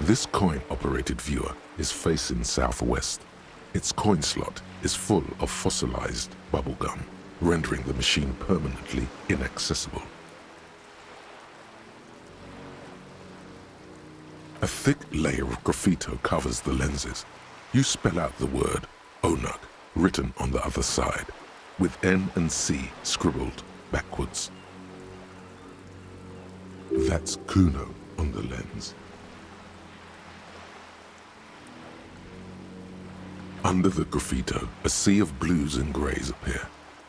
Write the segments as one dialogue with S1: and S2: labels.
S1: This coin-operated viewer is facing southwest. Its coin slot is full of fossilized bubblegum, rendering the machine permanently inaccessible. A thick layer of graffito covers the lenses. You spell out the word Onuk written on the other side, with N and C scribbled backwards. That's Kuno on the lens. Under the graffito, a sea of blues and greys appear.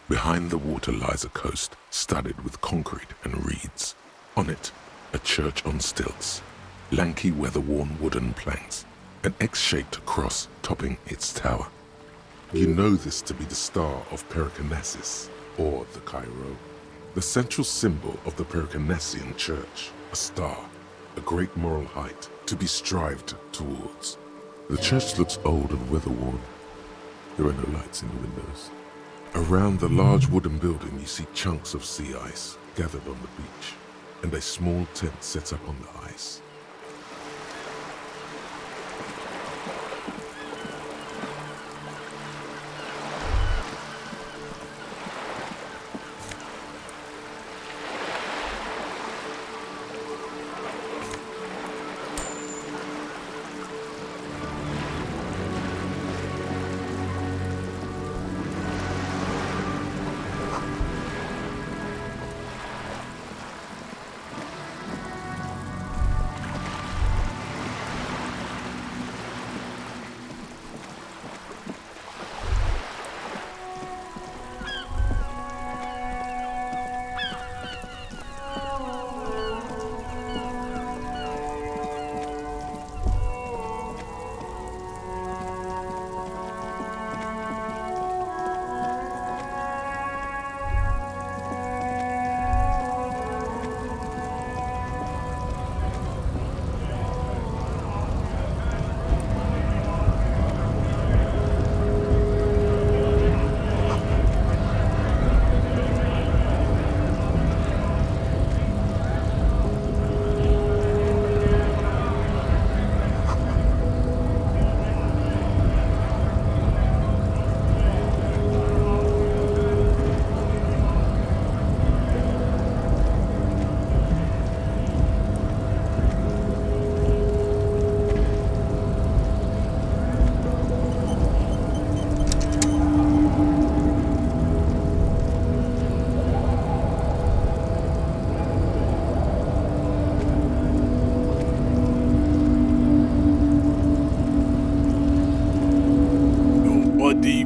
S1: Behind the water lies a coast studded with concrete and reeds. On it, a church on stilts, lanky weather-worn wooden planks, an X-shaped cross topping its tower. You know this to be the Star of Periconesus, or the Cairo, the central symbol of the Periconesian Church, a star, a great moral height to be strived towards. The church looks old and weather-worn. There are no lights in the windows. Around the large wooden building you see chunks of sea ice gathered on the beach, and a small tent set up on the ice.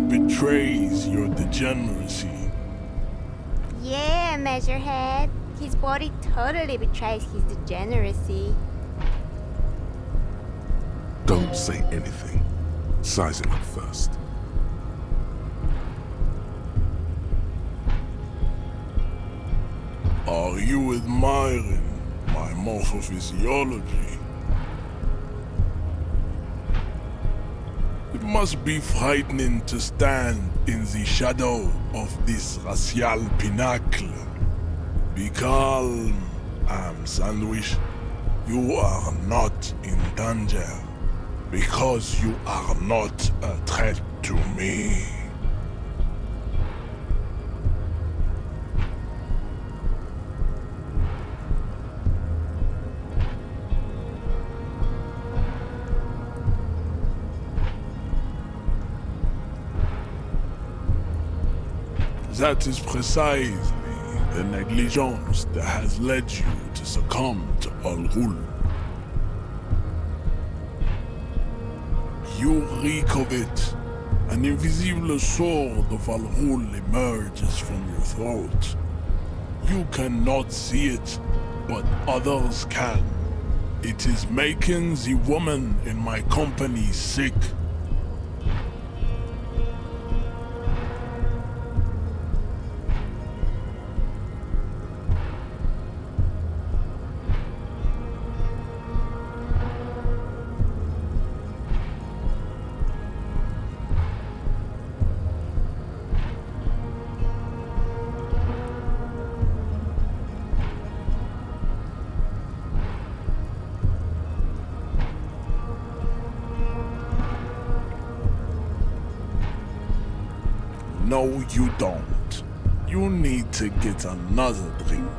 S2: Betrays your degeneracy.
S3: Yeah, Measurehead. His body totally betrays his degeneracy.
S1: Don't say anything. Size him up first.
S2: Are you admiring my morphophysiology? It must be frightening to stand in the shadow of this racial pinnacle. Be calm, Sandwich. You are not in danger, because you are not a threat to me. That is precisely the negligence that has led you to succumb to Al-Ghul. You reek of it. An invisible sword of Al-Ghul emerges from your throat. You cannot see it, but others can. It is making the woman in my company sick. No, you don't. You need to get another drink.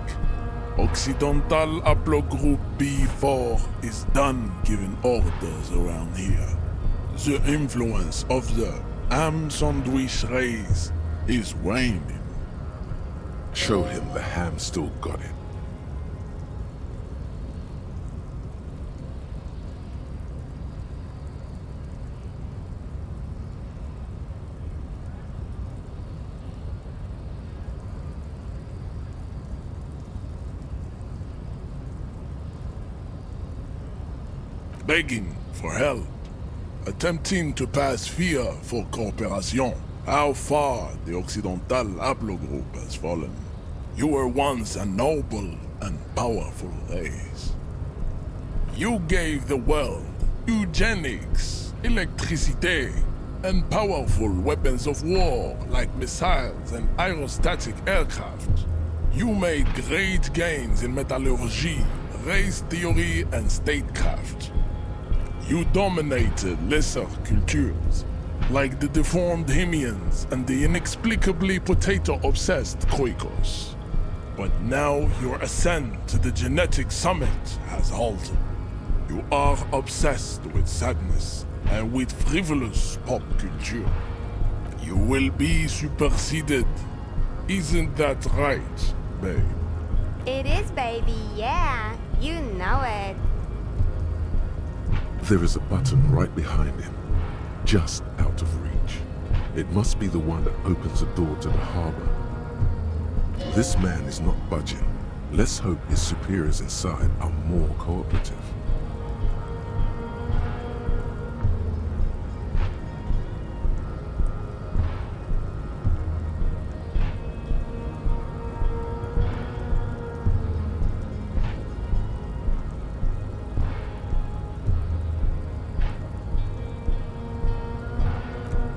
S2: Occidental Haplogroup B4 is done giving orders around here. The influence of the ham sandwich race is waning.
S1: Show him the ham still got it.
S2: Begging for help, attempting to pass fear for cooperation. How far the Occidental Haplogroup has fallen. You were once a noble and powerful race. You gave the world eugenics, electricity, and powerful weapons of war like missiles and aerostatic aircraft. You made great gains in metallurgy, race theory, and statecraft. You dominated lesser cultures, like the deformed Hemians and the inexplicably potato-obsessed Kroikos. But now your ascent to the genetic summit has halted. You are obsessed with sadness and with frivolous pop culture. You will be superseded. Isn't that right, babe?
S3: It is, baby, yeah. You know it.
S1: There is a button right behind him, just out of reach. It must be the one that opens the door to the harbor. This man is not budging. Let's hope his superiors inside are more cooperative.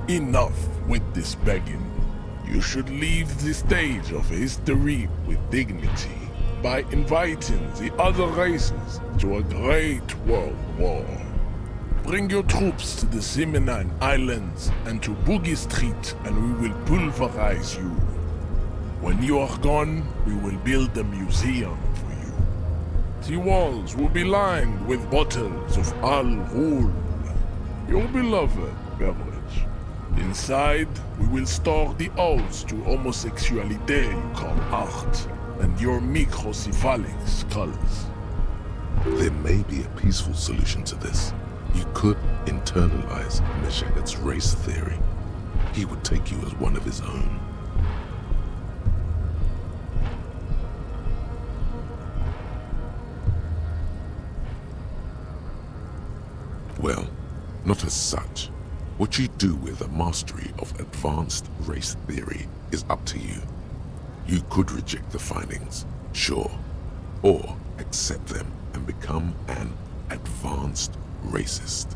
S2: Enough with this begging. You should leave the stage of history with dignity by inviting the other races to a great world war. Bring your troops to the Simonine Islands and to Boogie Street and we will pulverize you. When you are gone, we will build a museum for you. The walls will be lined with bottles of Al Ghul, your beloved beverage. Inside, we will store the odes to homosexuality you call art, and your microcephalic skulls.
S1: There may be a peaceful solution to this. You could internalize Meshached's race theory. He would take you as one of his own. Well, not as such. What you do with a mastery of advanced race theory is up to you. You could reject the findings, sure, or accept them and become an advanced racist.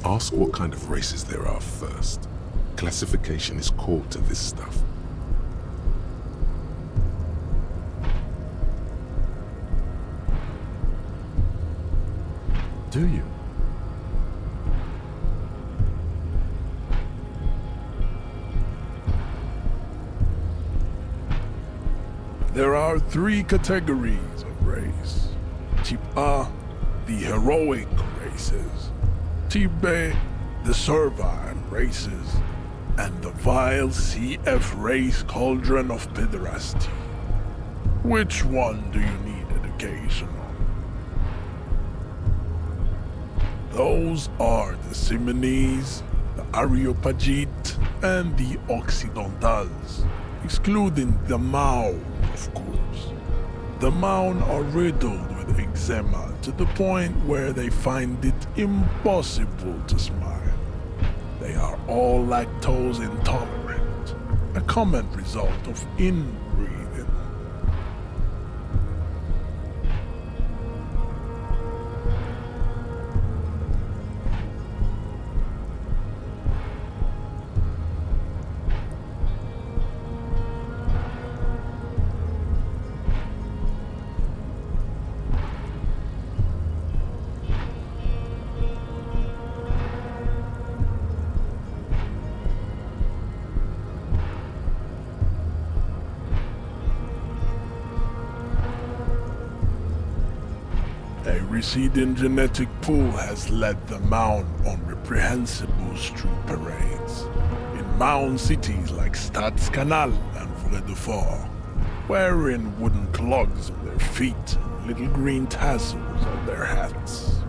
S1: Ask what kind of races there are first. Classification is core to this stuff.
S4: Do you?
S2: There are 3 categories of race. Type A, the heroic races. Type B, the servile races. And the vile CF race cauldron of pederasty. Which one do you need education on? Those are the Simonese, the Areopagite, and the Occidentals, excluding the Maun, of course. The Maun are riddled with eczema to the point where they find it impossible to smile. They are all lactose intolerant, a common result of inbreeding. receding genetic pool has led the Mound on reprehensible street parades. In Mound cities like Stadskanal and Vredefort, wearing wooden clogs on their feet and little green tassels on their hats.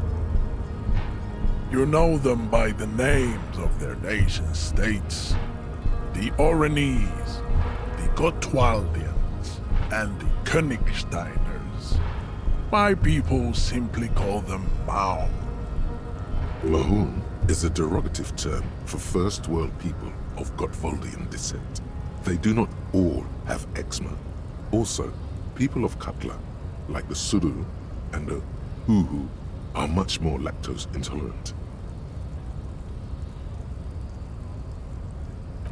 S2: You know them by the names of their nation states: the Oranese, the Gotwaldians, and the Königsteiners. My people simply call them Mao.
S1: Mahoon is a derogative term for First World people of Gotwaldian descent. They do not all have eczema. Also, people of Katla, like the Suru and the Huhu, are much more lactose intolerant.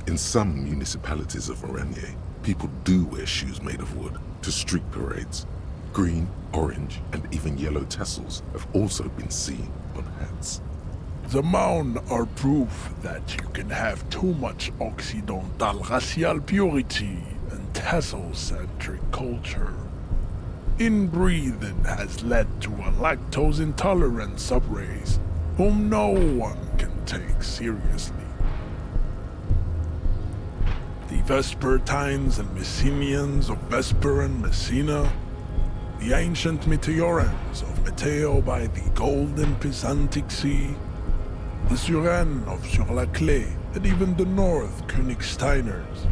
S1: In some municipalities of Oranje, people do wear shoes made of wood to street parades. Green, orange, and even yellow tassels have also been seen on hats.
S2: The Mound are proof that you can have too much Occidental racial purity and tassel-centric culture. Inbreeding has led to a lactose-intolerant subrace whom no one can take seriously. The Vespertines and Messenians of Vesper and Messina, the ancient Meteorans of Meteo by the golden Pisantic Sea, the Suren of Sur-la-Clé, and even the North Königsteiners,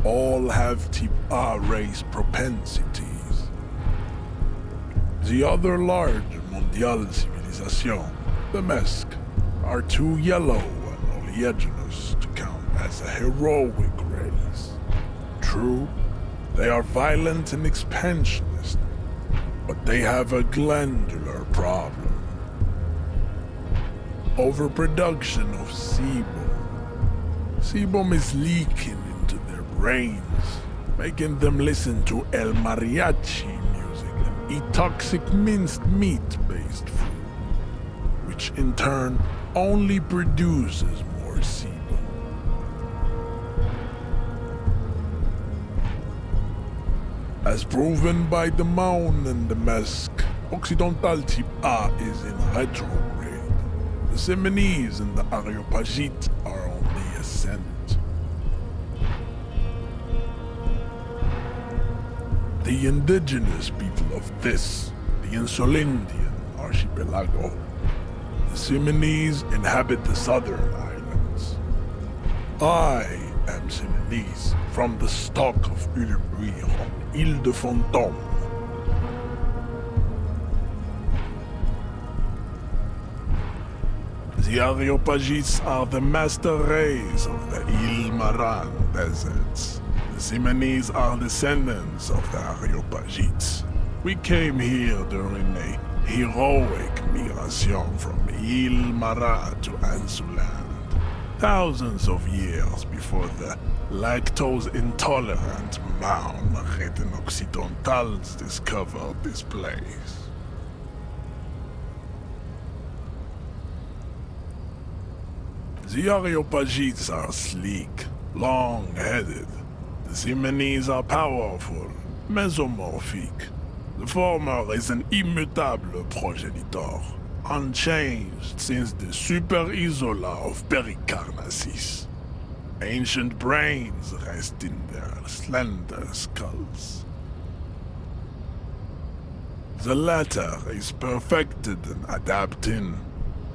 S2: all have type A race propensities. The other large Mondial civilization, the Mesk, are too yellow and oleaginous to count as a heroic race. True, they are violent and expansionist, but they have a glandular problem. Overproduction of sebum. Sebum is leaking into their brains, making them listen to El Mariachi music and eat toxic minced meat-based food, which in turn only produces more sebum. As proven by the Mound and the Mesk, Occidental type A is in retrograde. The Seminese and the Areopagite are on the ascent. The indigenous people of this, the Insulindian archipelago, the Seminese inhabit the southern islands. I am Seminese from the stock of Ulmuir on Ile de Fantôme. The Areopagites are the master race of the Ile Maran deserts. The Simonese are descendants of the Areopagites. We came here during a heroic migration from Ile Maran to Ansuland, thousands of years before the lactose-intolerant Mound Reten Occidentals discovered this place. The Areopagites are sleek, long-headed. The Simonese are powerful, mesomorphic. The former is an immutable progenitor, unchanged since the Super Isola of Pericarnassus. Ancient brains rest in their slender skulls. The latter is perfected and adapting.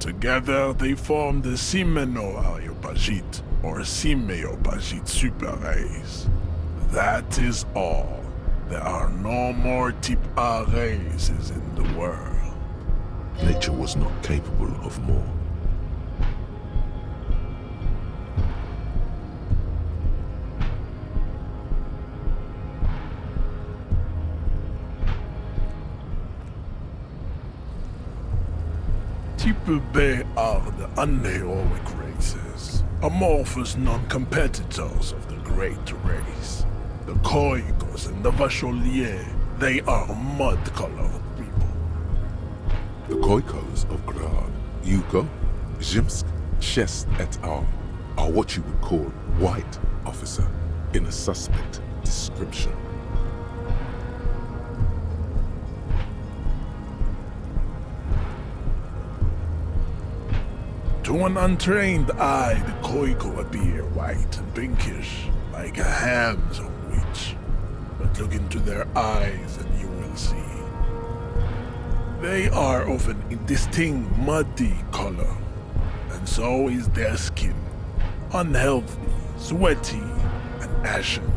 S2: Together they form the Simeno-Areopagite or Simeopagite superrace. That is all. There are no more type A races in the world.
S1: Nature was not capable of more.
S2: Type B are the unheroic races, amorphous non-competitors of the great race. The Koikos and the Vacholier, they are mud-colored people.
S1: The Khoikos of Grad, Yugo, Zhimsk, Chest et al. Are what you would call white, officer, in a suspect description.
S2: To an untrained eye, the Koiko appear white and pinkish, like a ham sandwich. But look into their eyes and you will see. They are of an indistinct muddy color, and so is their skin. Unhealthy, sweaty, and ashen.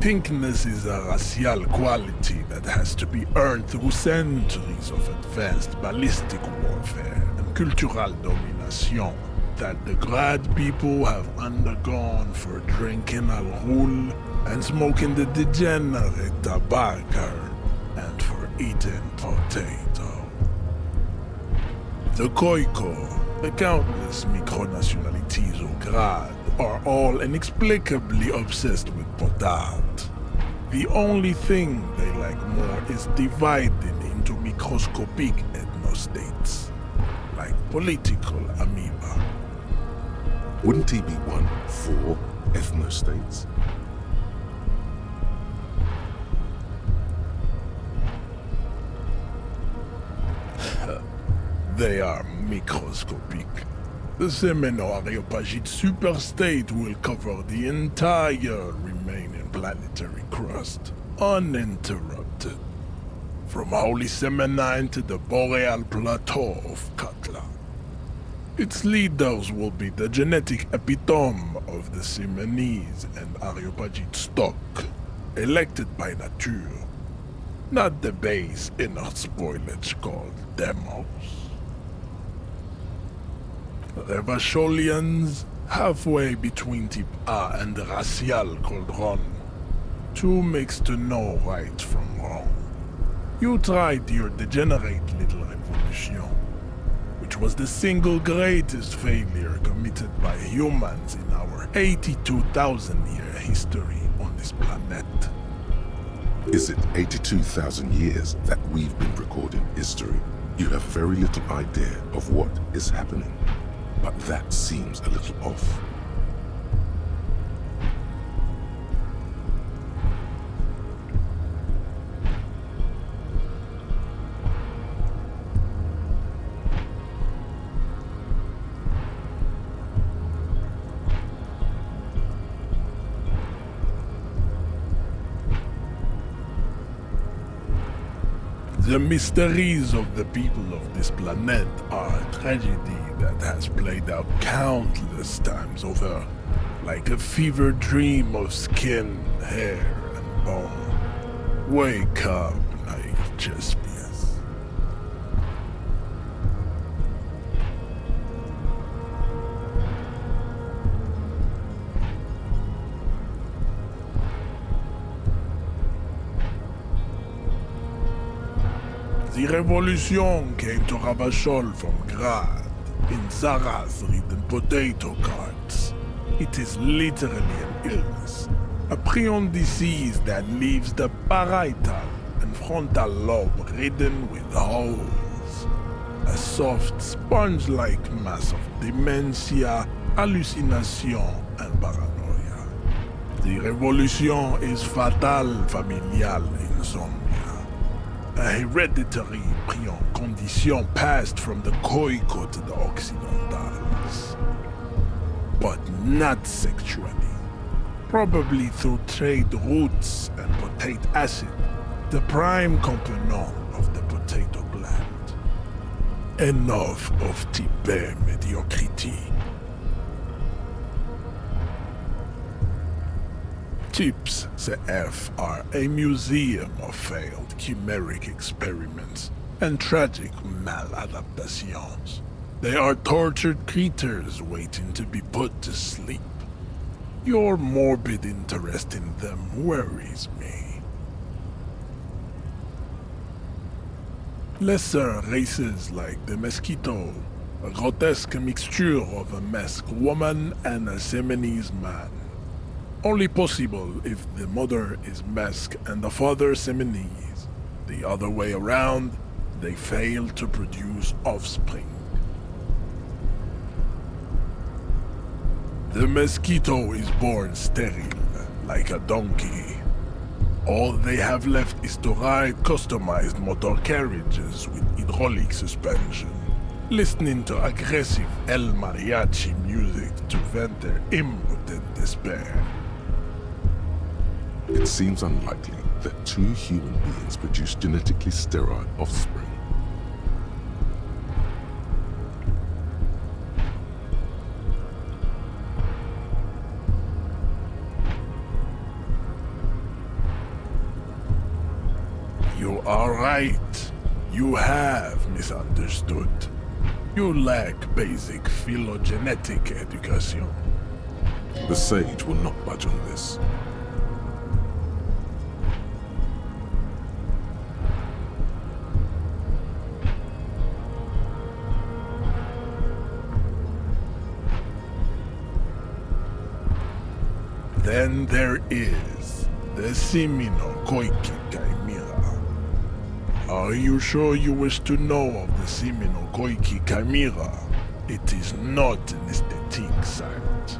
S2: Pinkness is a racial quality that has to be earned through centuries of advanced ballistic warfare and cultural domination that the Grad people have undergone for drinking alcohol and smoking the degenerate tobacco and for eating potato. The Koiko, the countless micronationalities of Grad, are all inexplicably obsessed with potard. The only thing they like more is dividing into microscopic ethnostates, like political amoeba.
S1: Wouldn't he be one for ethnostates?
S2: They are microscopic. The Semeno-Areopagite superstate will cover the entire remaining planetary crust, uninterrupted. From Holy Semenine to the Boreal Plateau of Katla. Its leaders will be the genetic epitome of the Semenese and Areopagite stock, elected by nature, not the base inner spoilage called demos. Revacholians, halfway between Type A and the Racial Cauldron. Two makes to know right from wrong. You tried your degenerate little revolution, which was the single greatest failure committed by humans in our 82,000-year history on this planet.
S1: Is it 82,000 years that we've been recording history? You have very little idea of what is happening. But that seems a little off.
S2: The mysteries of the people of this planet are a tragedy that has played out countless times over, like a fever dream of skin, hair, and bone. Wake up, naive Chespius. The revolution came to Ravachol from Grad, in Zaraz-ridden potato carts. It is literally an illness, a prion disease that leaves the parietal and frontal lobe ridden with holes. A soft, sponge-like mass of dementia, hallucination, and paranoia. The revolution is fatal familial insomnia. A hereditary prion condition passed from the Koiko to the Occidentals. But not sexually. Probably through trade roots and potate acid, the prime component of the potato plant. Enough of type mediocrity. Chips CF are a museum of failed chimeric experiments and tragic maladaptations. They are tortured creatures waiting to be put to sleep. Your morbid interest in them worries me. Lesser races like the mosquito, a grotesque mixture of a masked woman and a Semenese man. Only possible if the mother is masked and the father Semenese. The other way around, they fail to produce offspring. The mosquito is born sterile, like a donkey. All they have left is to ride customized motor carriages with hydraulic suspension. listening to aggressive El Mariachi music to vent their impotent despair.
S1: It seems unlikely that two human beings produce genetically sterile offspring.
S2: You are right. You have misunderstood. You lack basic phylogenetic education.
S1: The sage will not budge on this.
S2: Then there is the Semino Koiki Chimera. Are you sure you wish to know of the Semino Koiki Chimera? It is not an aesthetic site.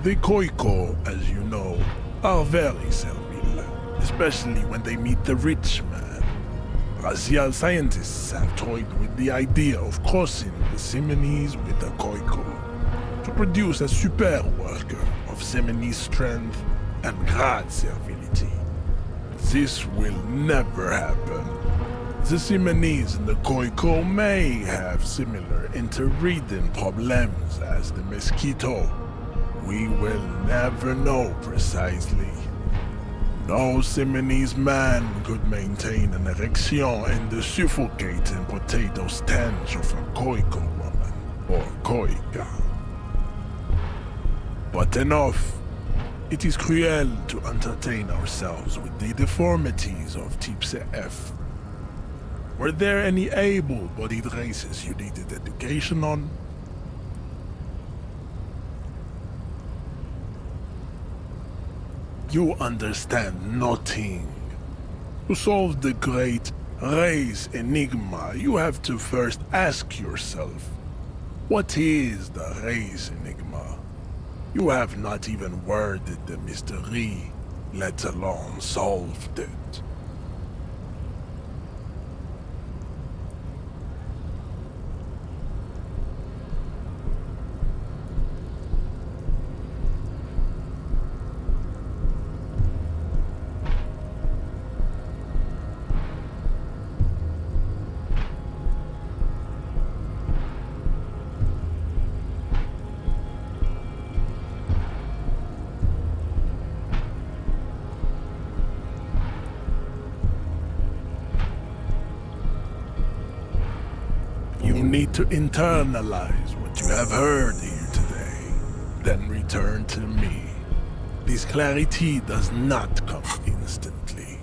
S2: The Koiko, as you know, are very servile, especially when they meet the rich man. Racial scientists have toyed with the idea of crossing the Semenes with the Koiko to produce a super worker of Semene strength and great servility. This will never happen. The Semenes and the Koiko may have similar interbreeding problems as the mosquito. We will never know precisely. No Semenese man could maintain an erection in the suffocating potato stench of a Koiko woman or Koika. But enough. It is cruel to entertain ourselves with the deformities of Type F. Were there any able-bodied races you needed education on? You understand nothing. To solve the great race enigma, you have to first ask yourself, what is the race enigma? You have not even worded the mystery, let alone solved it. You need to internalize what you have heard here today, then return to me. This clarity does not come instantly.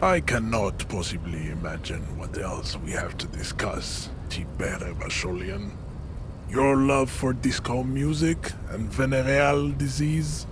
S2: I cannot possibly imagine what else we have to discuss, Tibere Vasholian. Your love for disco music and venereal disease?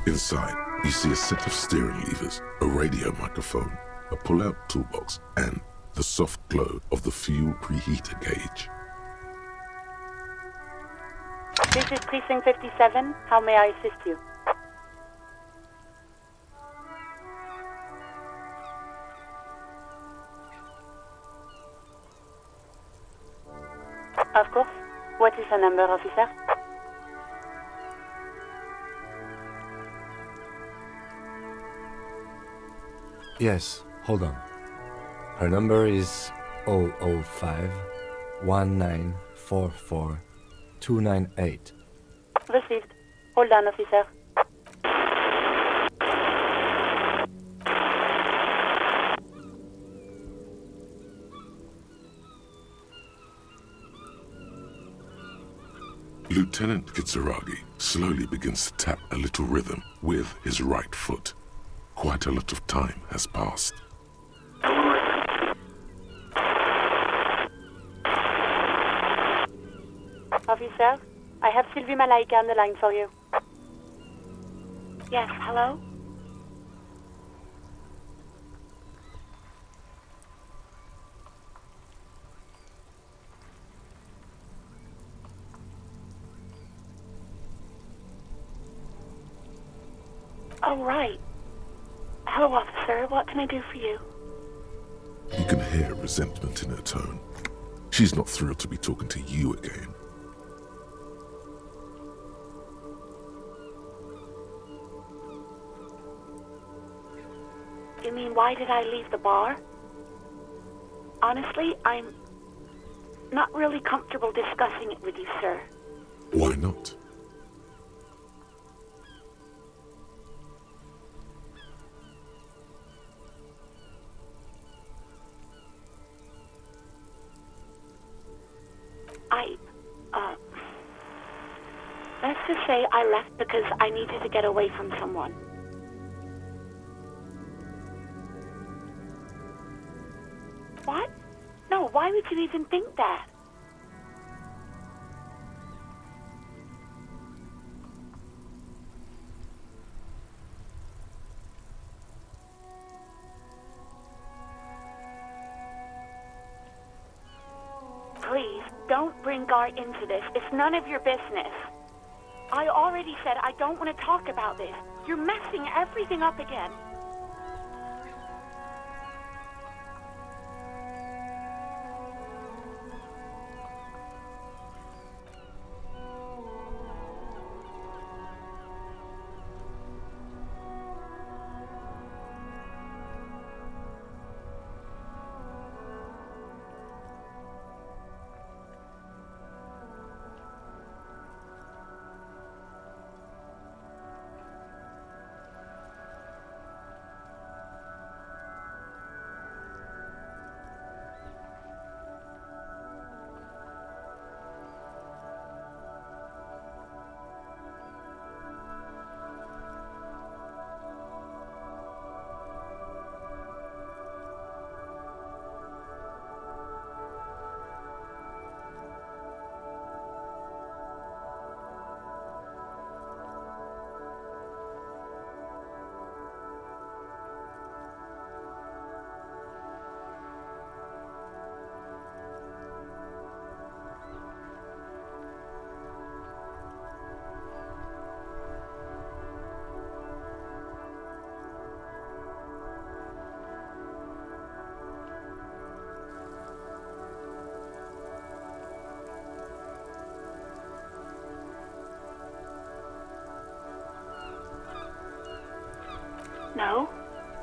S1: Inside, you see a set of steering levers, a radio microphone, a pull-out toolbox, and the soft glow of the fuel preheater gauge.
S4: This is Precinct 57. How may I assist you? Of course. What is the number, officer?
S5: Yes, hold on. Her number is 005 1944 298.
S4: Received. Hold on, officer.
S1: Lieutenant Kitsuragi slowly begins to tap a little rhythm with his right foot. Quite a lot of time has passed.
S4: Officer, I have Sylvie Malaika on the line for you. Yes, hello? Oh, right. Hello, officer. What can I do for you?
S1: You can hear resentment in her tone. She's not thrilled to be talking to you again.
S4: You mean, why did I leave the bar? Honestly, I'm not really comfortable discussing it with you, sir.
S1: Why not?
S4: Let's just say I left because I needed to get away from someone. What? No, why would you even think that? Please, don't bring Gar into this. It's none of your business. I already said I don't want to talk about this. You're messing everything up again.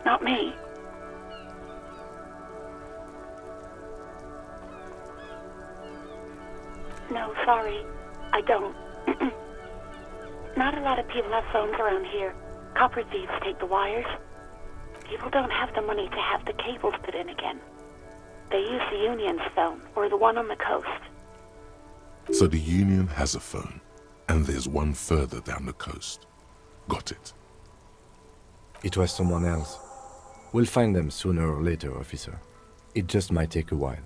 S4: Not me. No, sorry. I don't. Not a lot of people have phones around here. Copper thieves take the wires. People don't have the money to have the cables put in again. They use the Union's phone, or the one on the coast.
S1: So the Union has a phone, and there's one further down the coast. Got it.
S5: It was someone else. We'll find them sooner or later, officer. It just might take a while.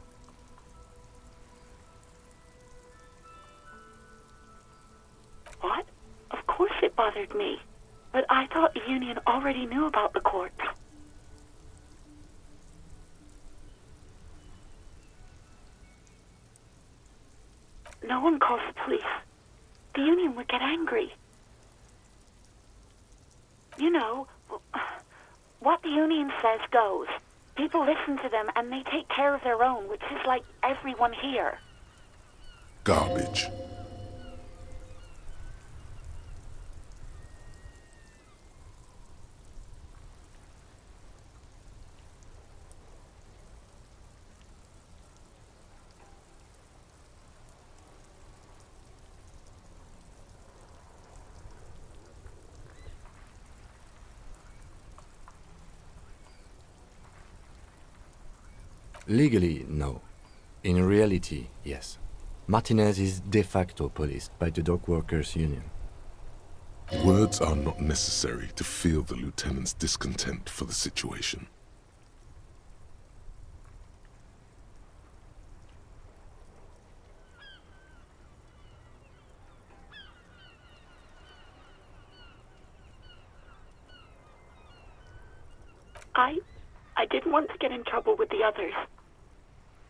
S4: What? Of course it bothered me. But I thought the Union already knew about the corpse. No one calls the police. The Union would get angry. You know, what the Union says goes. People listen to them and they take care of their own, which is like everyone here.
S1: Garbage.
S5: Legally, no. In reality, yes. Martinez is de facto policed by the Dock Workers Union.
S1: Words are not necessary to feel the lieutenant's discontent for the situation.
S4: I didn't want to get in trouble with the others.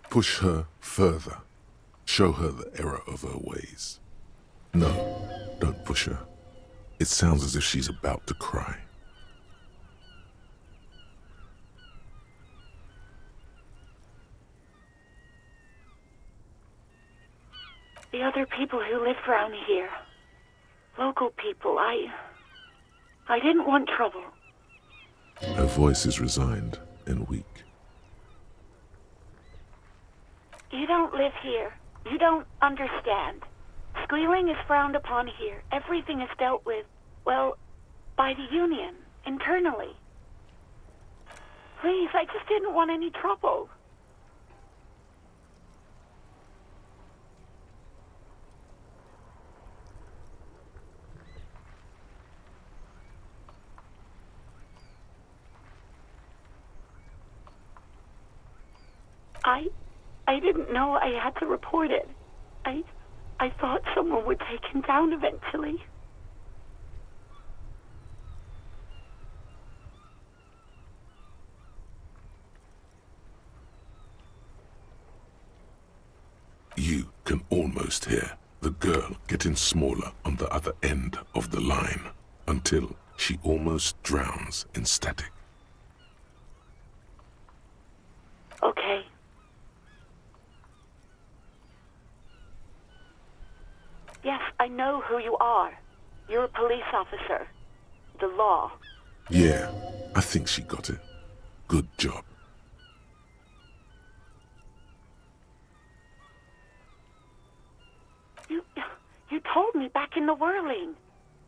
S1: Push her further. Show her the error of her ways. No, don't push her. It sounds as if she's about to cry.
S4: The other people who live around here. Local people, I didn't want trouble.
S1: Her voice is resigned and weak.
S4: You don't live here. You don't understand. Squealing is frowned upon here. Everything is dealt with, well, by the Union, internally. Please, I just didn't want any trouble. I didn't know I had to report it. I thought someone would take him down eventually.
S1: You can almost hear the girl getting smaller on the other end of the line until she almost drowns in static.
S4: Okay. Yes, I know who you are. You're a police officer. The law.
S1: Yeah, I think she got it. Good job.
S4: You told me back in the whirling.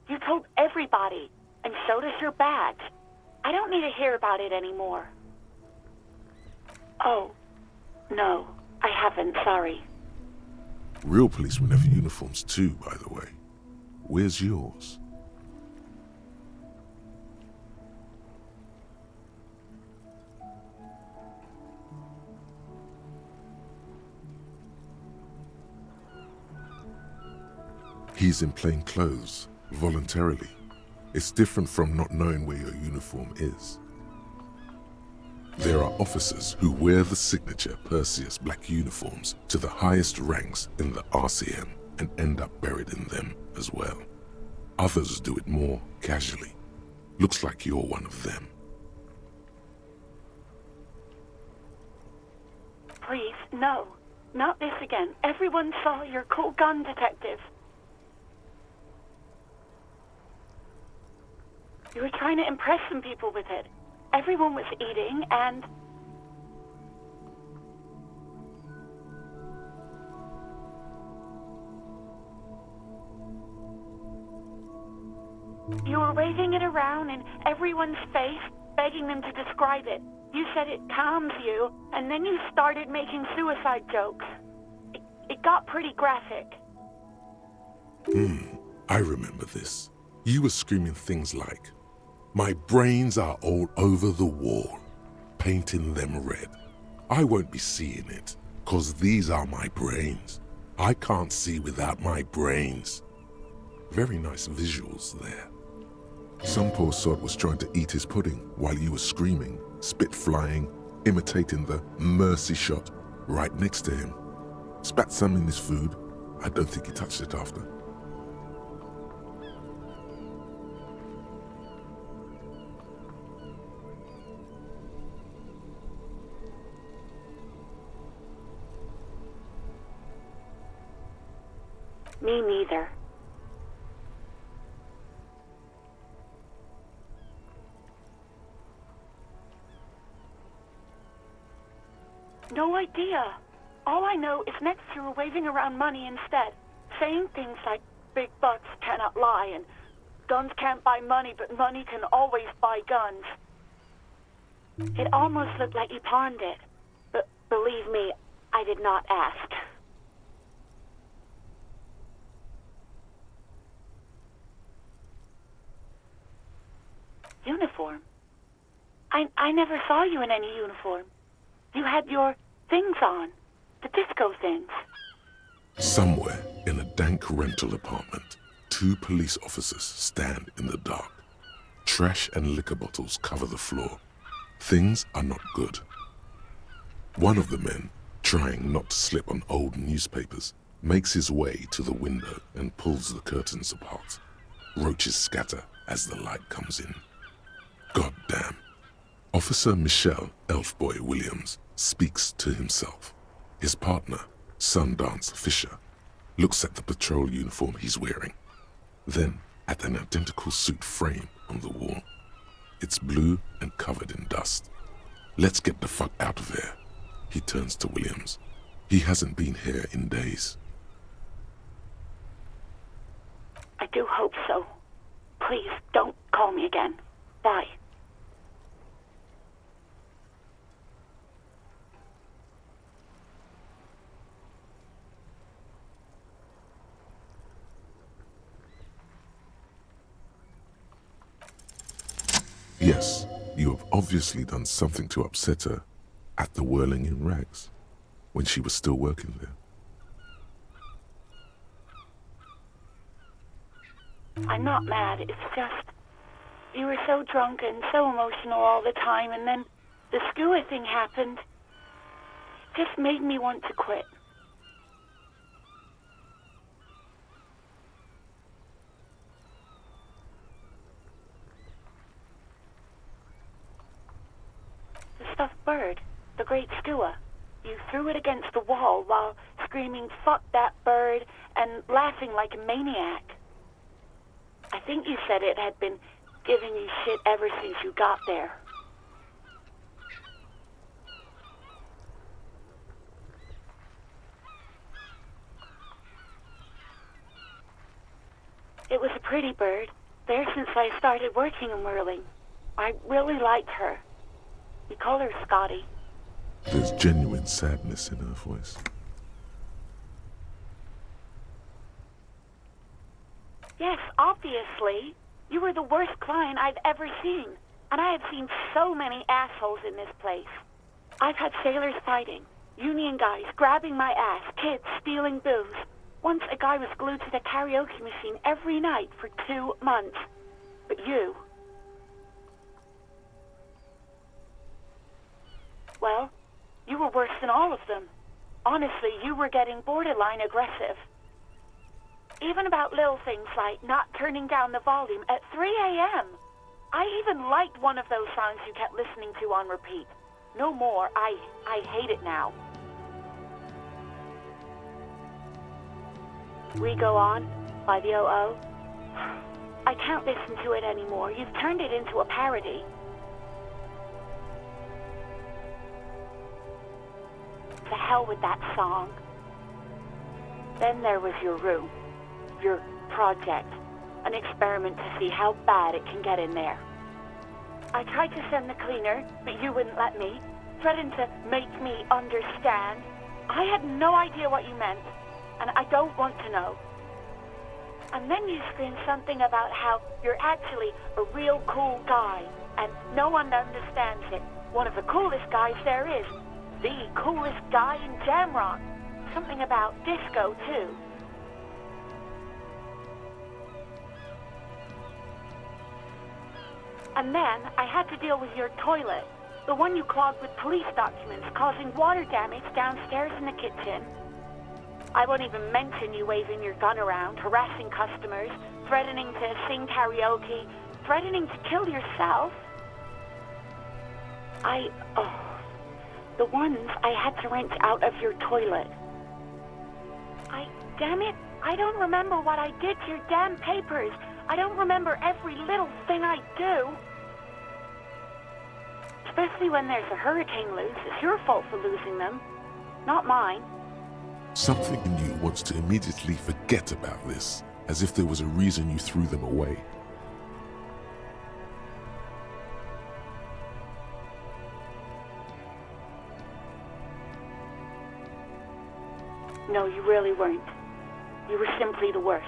S4: You told everybody, and showed us your badge. I don't need to hear about it anymore. Oh, no, I haven't, sorry.
S1: Real policemen have uniforms too, by the way. Where's yours? He's in plain clothes, voluntarily. It's different from not knowing where your uniform is. There are officers who wear the signature Perseus black uniforms to the highest ranks in the RCM and end up buried in them as well. Others do it more casually. Looks like you're one of them.
S4: Please, no. Not this again. Everyone saw your cool gun detective. You were trying to impress some people with it. everyone was eating, and... You were waving it around in everyone's face, begging them to describe it. You said it calms you, and then you started making suicide jokes. It got pretty graphic.
S1: I remember this. You were screaming things like, "My brains are all over the wall, painting them red. I won't be seeing it, 'cause these are my brains. I can't see without my brains." Very nice visuals there. Some poor sod was trying to eat his pudding while you were screaming, spit flying, imitating the mercy shot right next to him. Spat some in his food. I don't think he touched it after.
S4: Me neither. No idea. All I know is next you were waving around money instead, saying things like big bucks cannot lie and guns can't buy money, but money can always buy guns. It almost looked like you pawned it, but believe me, I did not ask. Uniform? I never saw you in any uniform. You had your things on, the disco things.
S1: Somewhere in a dank rental apartment, 2 police officers stand in the dark. Trash and liquor bottles cover the floor. Things are not good. One of the men, trying not to slip on old newspapers, makes his way to the window and pulls the curtains apart. Roaches scatter as the light comes in. God damn. Officer Michelle Elfboy Williams speaks to himself. His partner, Sundance Fisher, looks at the patrol uniform he's wearing, then at an identical suit frame on the wall. It's blue and covered in dust. "Let's get the fuck out of here," he turns to Williams. He hasn't been here in days.
S4: I do hope so. Please, don't call me again. Bye.
S1: Yes, you have obviously done something to upset her at the Whirling in Rags when she was still working there.
S4: I'm not mad, it's just... You were so drunk and so emotional all the time, and then the skua thing happened. It just made me want to quit. The stuffed bird, the great skua. You threw it against the wall while screaming, "Fuck that bird," and laughing like a maniac. I think you said it had been giving you shit ever since you got there. It was a pretty bird, there since I started working in whirling. I really liked her. We call her Scotty.
S1: There's genuine sadness in her voice.
S4: Yes, obviously. You were the worst client I've ever seen. And I have seen so many assholes in this place. I've had sailors fighting, union guys grabbing my ass, kids stealing booze. Once a guy was glued to the karaoke machine every night for 2 months. But you... Well, you were worse than all of them. Honestly, you were getting borderline aggressive. Even about little things like not turning down the volume at 3 a.m. I even liked one of those songs you kept listening to on repeat. No more. I hate it now. We Go On by the O.O. I can't listen to it anymore. You've turned it into a parody. to hell with that song. Then there was your room, your project, an experiment to see how bad it can get in there. I tried to send the cleaner, but you wouldn't let me, threatened to make me understand. I had no idea what you meant, and I don't want to know. And then you screamed something about how you're actually a real cool guy, and no one understands it. One of the coolest guys there is. The coolest guy in Jamrock. Something about disco, too. And then I had to deal with your toilet. The one you clogged with police documents, causing water damage downstairs in the kitchen. I won't even mention you waving your gun around, harassing customers, threatening to sing karaoke, threatening to kill yourself. The ones I had to wrench out of your toilet. Damn it, I don't remember what I did to your damn papers. I don't remember every little thing I do. Especially when there's a hurricane loose. It's your fault for losing them, not mine.
S1: Something in you wants to immediately forget about this, as if there was a reason you threw them away.
S4: No, you really weren't. You were simply the worst.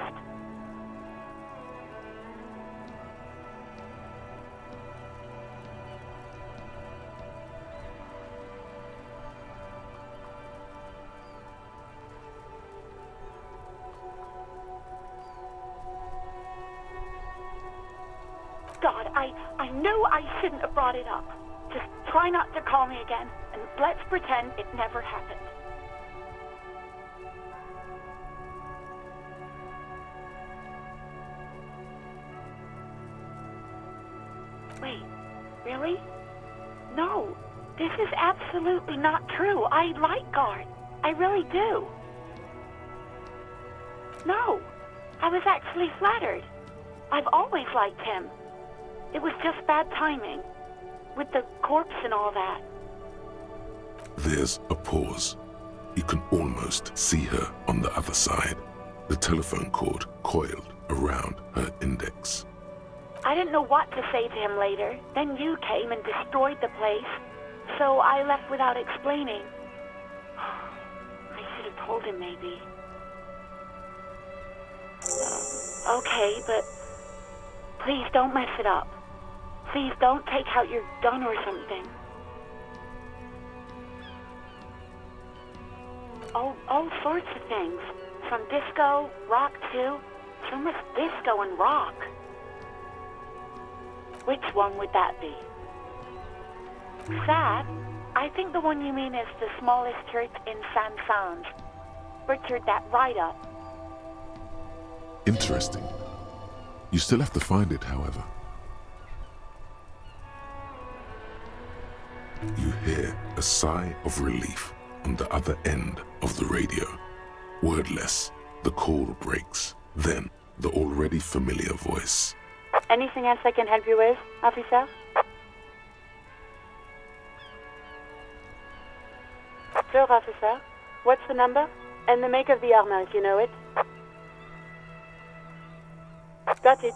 S4: God, I knew I shouldn't have brought it up. Just try not to call me again, and let's pretend it never happened. Wait, really? No, this is absolutely not true. I like Guard. I really do. No, I was actually flattered. I've always liked him. It was just bad timing, with the corpse and all that.
S1: There's a pause. You can almost see her on the other side, the telephone cord coiled around her index.
S4: I didn't know what to say to him later. Then you came and destroyed the place, so I left without explaining. I should have told him, maybe. Okay, but please don't mess it up. Please don't take out your gun or something. All sorts of things. From disco, rock too. So much disco and rock. Which one would that be? Sad? I think the one you mean is the smallest church in Saint-Saëns. Butchered that right up.
S1: Interesting. You still have to find it, however. You hear a sigh of relief on the other end of the radio. Wordless, the call breaks. Then, the already familiar voice.
S4: Anything else I can help you with, officer? Sure, officer. What's the number? And the make of the armor, if you know it. Got it.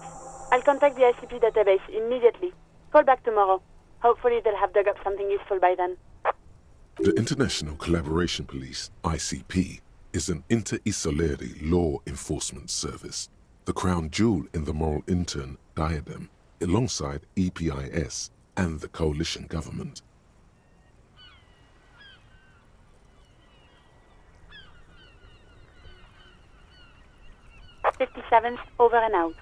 S4: I'll contact the ICP database immediately. Call back tomorrow. Hopefully they'll have dug up something useful by then.
S1: The International Collaboration Police, ICP, is an inter-Isolari law enforcement service, the crown jewel in the moral intern diadem, alongside EPIS and the coalition government.
S4: '57's over and out.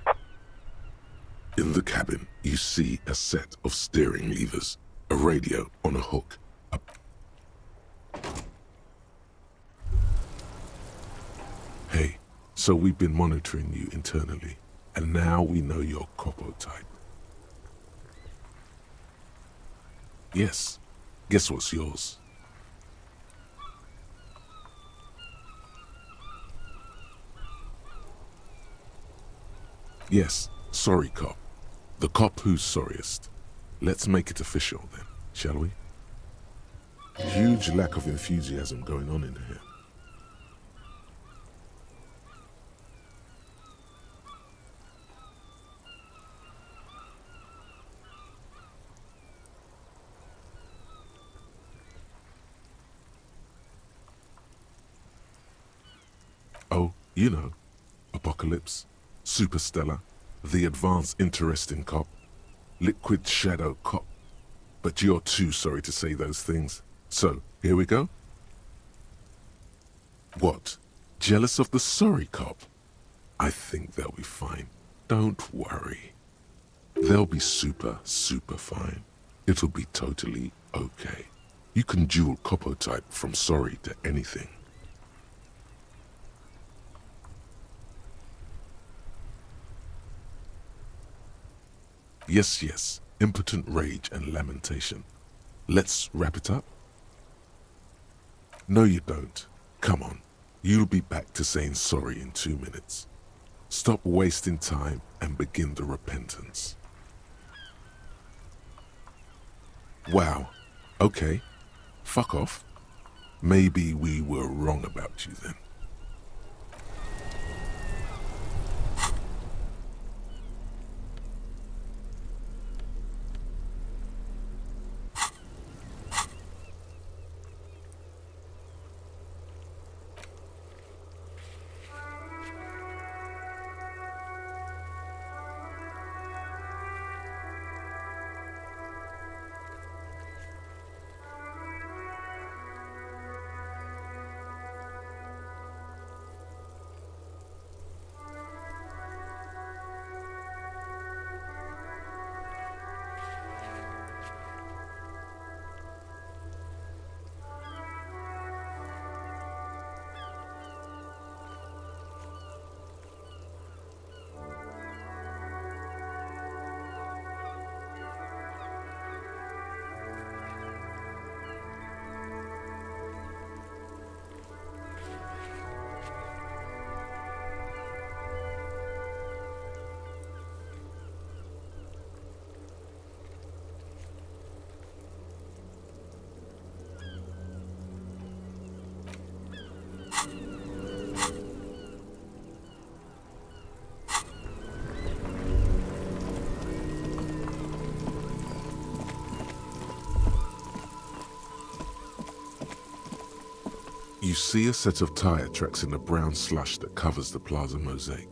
S1: In the cabin, you see a set of steering levers, a radio on a hook. Hey, so we've been monitoring you internally, and now we know your Copo type. Yes, guess what's yours? Yes, sorry cop. The cop who's sorriest. Let's make it official then, shall we? Huge lack of enthusiasm going on in here. Oh, you know, Apocalypse, Superstellar, the advanced interesting cop, Liquid Shadow cop. But you're too sorry to say those things. So, here we go. What? Jealous of the sorry cop? I think they'll be fine. Don't worry. They'll be super fine. It'll be totally okay. You can dual copo type from sorry to anything. Yes, impotent rage and lamentation. Let's wrap it up? No, you don't. Come on. You'll be back to saying sorry in 2 minutes. Stop wasting time and begin the repentance. Wow. Okay. Fuck off. Maybe we were wrong about you then. You see a set of tire tracks in the brown slush that covers the plaza mosaic.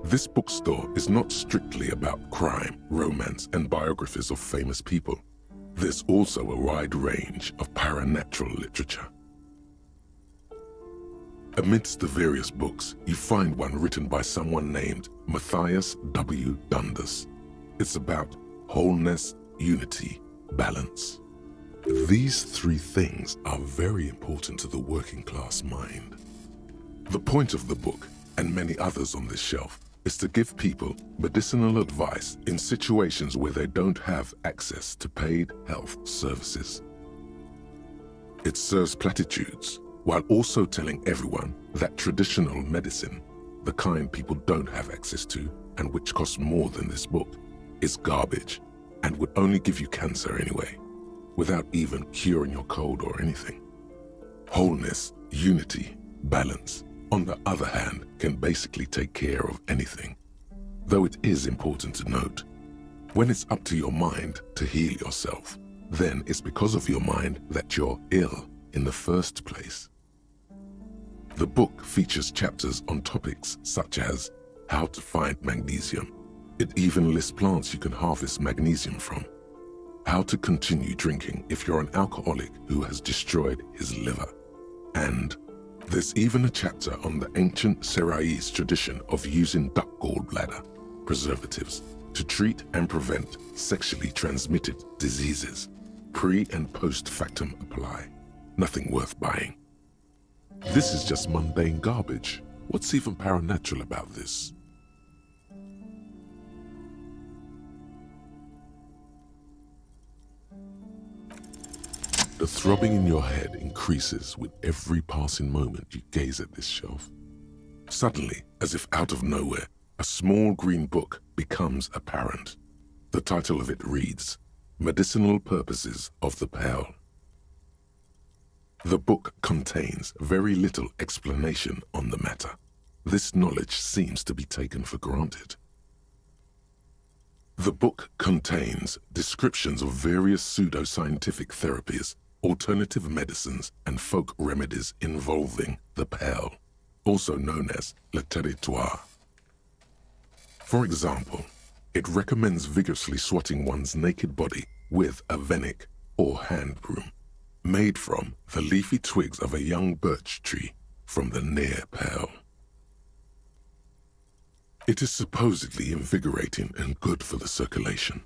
S1: This bookstore is not strictly about crime, romance, and biographies of famous people. There's also a wide range of paranatural literature. Amidst the various books, you find one written by someone named Matthias W. Dundas. It's about wholeness, unity, balance. These three things are very important to the working class mind. The point of the book, and many others on this shelf, is to give people medicinal advice in situations where they don't have access to paid health services. It serves platitudes, while also telling everyone that traditional medicine, the kind people don't have access to and which costs more than this book, is garbage and would only give you cancer anyway, without even curing your cold or anything. Wholeness, unity, balance, on the other hand, can basically take care of anything. Though it is important to note, when it's up to your mind to heal yourself, then it's because of your mind that you're ill in the first place. The book features chapters on topics such as how to find magnesium. It even lists plants you can harvest magnesium from. How to continue drinking if you're an alcoholic who has destroyed his liver. And there's even a chapter on the ancient Seraïs tradition of using duck gallbladder preservatives to treat and prevent sexually transmitted diseases. Pre and post factum apply. Nothing worth buying. This is just mundane garbage. What's even paranatural about this? The throbbing in your head increases with every passing moment you gaze at this shelf. Suddenly, as if out of nowhere, a small green book becomes apparent. The title of it reads, Medicinal Purposes of the Pearl. The book contains very little explanation on the matter. This knowledge seems to be taken for granted. The book contains descriptions of various pseudoscientific therapies, alternative medicines, and folk remedies involving the pearl, also known as le territoire. For example, it recommends vigorously swatting one's naked body with a venik or hand broom, made from the leafy twigs of a young birch tree from the near pearl. It is supposedly invigorating and good for the circulation.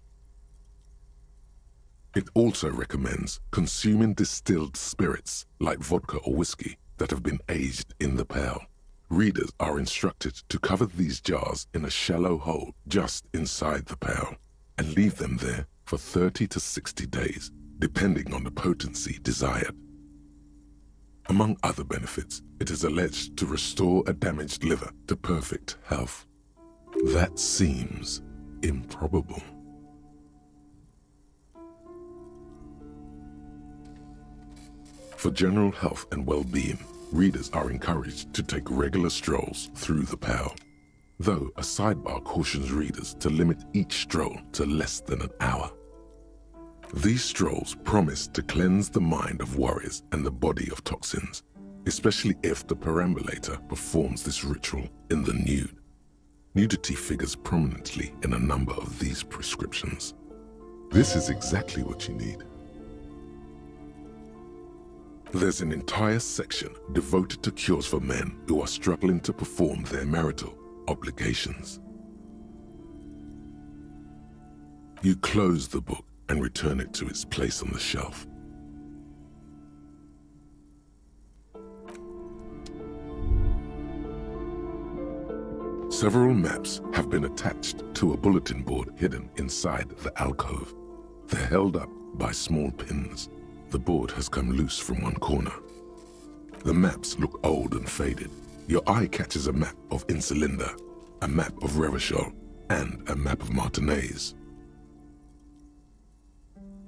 S1: It also recommends consuming distilled spirits like vodka or whiskey that have been aged in the pearl. Readers are instructed to cover these jars in a shallow hole just inside the pearl and leave them there for 30 to 60 days, depending on the potency desired. Among other benefits, it is alleged to restore a damaged liver to perfect health. That seems improbable. For general health and well-being, readers are encouraged to take regular strolls through the pearl, though a sidebar cautions readers to limit each stroll to less than an hour. These strolls promise to cleanse the mind of worries and the body of toxins, especially if the perambulator performs this ritual in the nude. Nudity figures prominently in a number of these prescriptions. This is exactly what you need. There's an entire section devoted to cures for men who are struggling to perform their marital obligations. You close the book and return it to its place on the shelf. Several maps have been attached to a bulletin board hidden inside the alcove. They're held up by small pins. The board has come loose from one corner. The maps look old and faded. Your eye catches a map of Insulinda, a map of Revachol, and a map of Martinaise.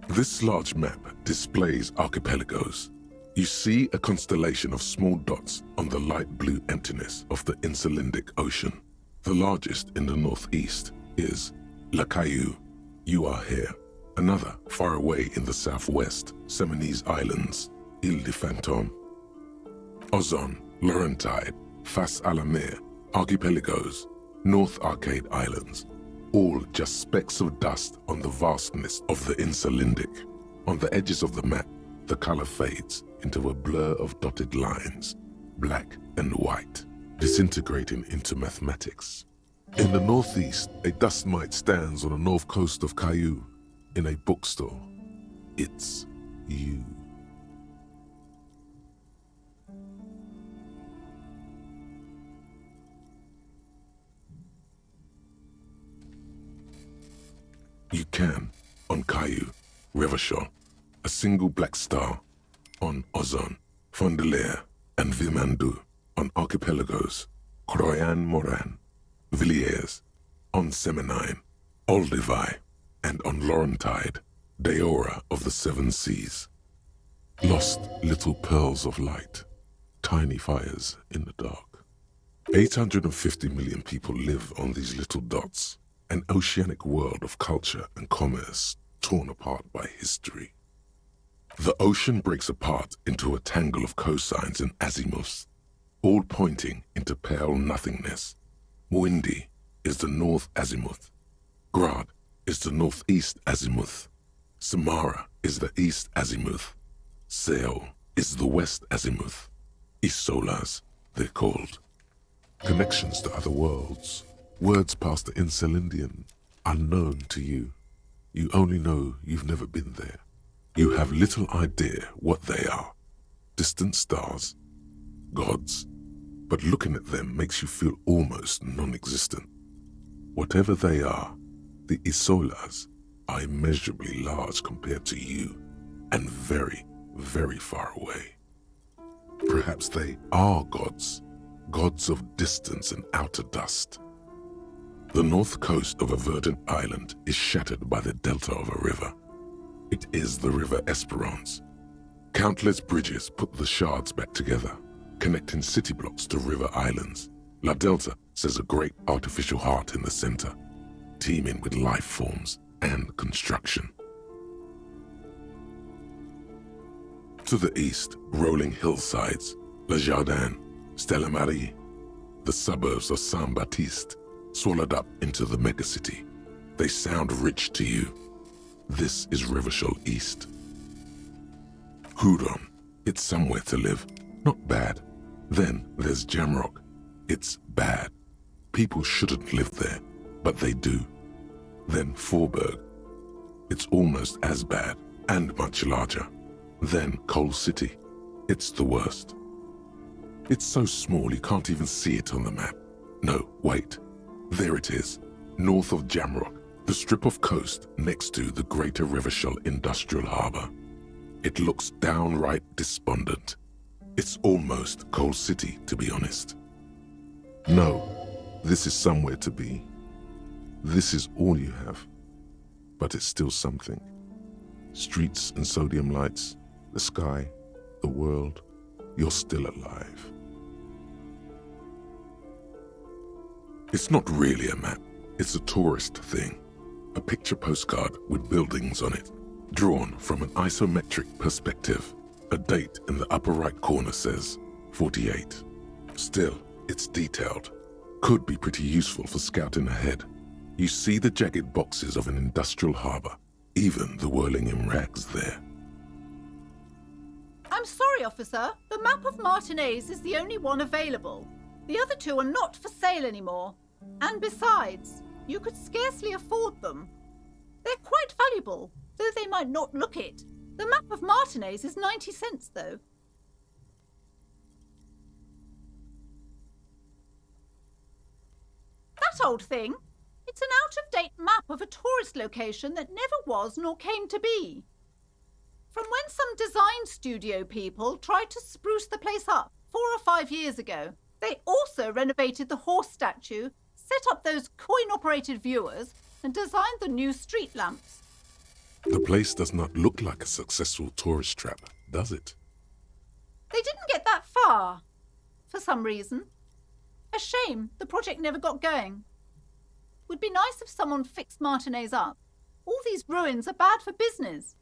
S1: This large map displays archipelagos. You see a constellation of small dots on the light blue emptiness of the Insulindic Ocean. The largest in the northeast is La Caillou. You are here. Another, far away in the southwest, Seminese Islands, Ile de Fantôme. Ozon, Laurentide, Face à la Mer, archipelagos. North Arcade Islands, all just specks of dust on the vastness of the Insulindic. On the edges of the map, the color fades into a blur of dotted lines, black and white, disintegrating into mathematics. In the northeast, a dust mite stands on the north coast of Caillou in a bookstore. It's you. You can, on Caillou, Revachol, a single black star, on Ozon, Fondelaire, and Vilmandu, on archipelagos, Croyan Moran, Villiers, on Seminine, Olduvai, and on Laurentide, Deora of the Seven Seas. Lost little pearls of light, tiny fires in the dark. 850 million people live on these little dots, an oceanic world of culture and commerce torn apart by history. The ocean breaks apart into a tangle of cosines and azimuths, all pointing into pale nothingness. Windy is the north azimuth. Grad is the northeast azimuth. Samara is the east azimuth. Seo is the west azimuth. Isolas, they're called. Connections to other worlds. Words past the Insulindian, unknown to you. You only know you've never been there. You have little idea what they are. Distant stars, gods, but looking at them makes you feel almost non-existent. Whatever they are, the Isolas are immeasurably large compared to you, and very, very far away. Perhaps they are gods, gods of distance and outer dust. The north coast of a verdant island is shattered by the delta of a river. It is the River Esperance. Countless bridges put the shards back together, connecting city blocks to river islands. La Delta says a great artificial heart in the center, teeming with life forms and construction. To the east, rolling hillsides, Le Jardin, Stella Marie, the suburbs of Saint-Baptiste, swallowed up into the megacity. They sound rich to you. This is Revachol East. Hudon, it's somewhere to live, not bad. Then there's Jamrock, it's bad. People shouldn't live there, but they do. Then Forberg, it's almost as bad and much larger. Then Coal City, it's the worst. It's so small you can't even see it on the map. No, wait. There it is, north of Jamrock, the strip of coast next to the Greater Revachol Industrial Harbour. It looks downright despondent. It's almost Coal City, to be honest. No, this is somewhere to be. This is all you have, but it's still something. Streets and sodium lights, the sky, the world, you're still alive. It's not really a map, it's a tourist thing. A picture postcard with buildings on it, drawn from an isometric perspective. A date in the upper right corner says 48. Still, it's detailed. Could be pretty useful for scouting ahead. You see the jagged boxes of an industrial harbour, even the whirling in rags there.
S6: I'm sorry, officer. The map of Martinez is the only one available. The other two are not for sale anymore. And besides, you could scarcely afford them. They're quite valuable, though they might not look it. The map of Martinez is 90 cents, though. That old thing? It's an out-of-date map of a tourist location that never was nor came to be. From when some design studio people tried to spruce the place up 4 or 5 years ago. They also renovated the horse statue, set up those coin-operated viewers, and designed the new street lamps.
S1: The place does not look like a successful tourist trap, does it?
S6: They didn't get that far, for some reason. A shame the project never got going. Would be nice if someone fixed Martinez up. All these ruins are bad for business.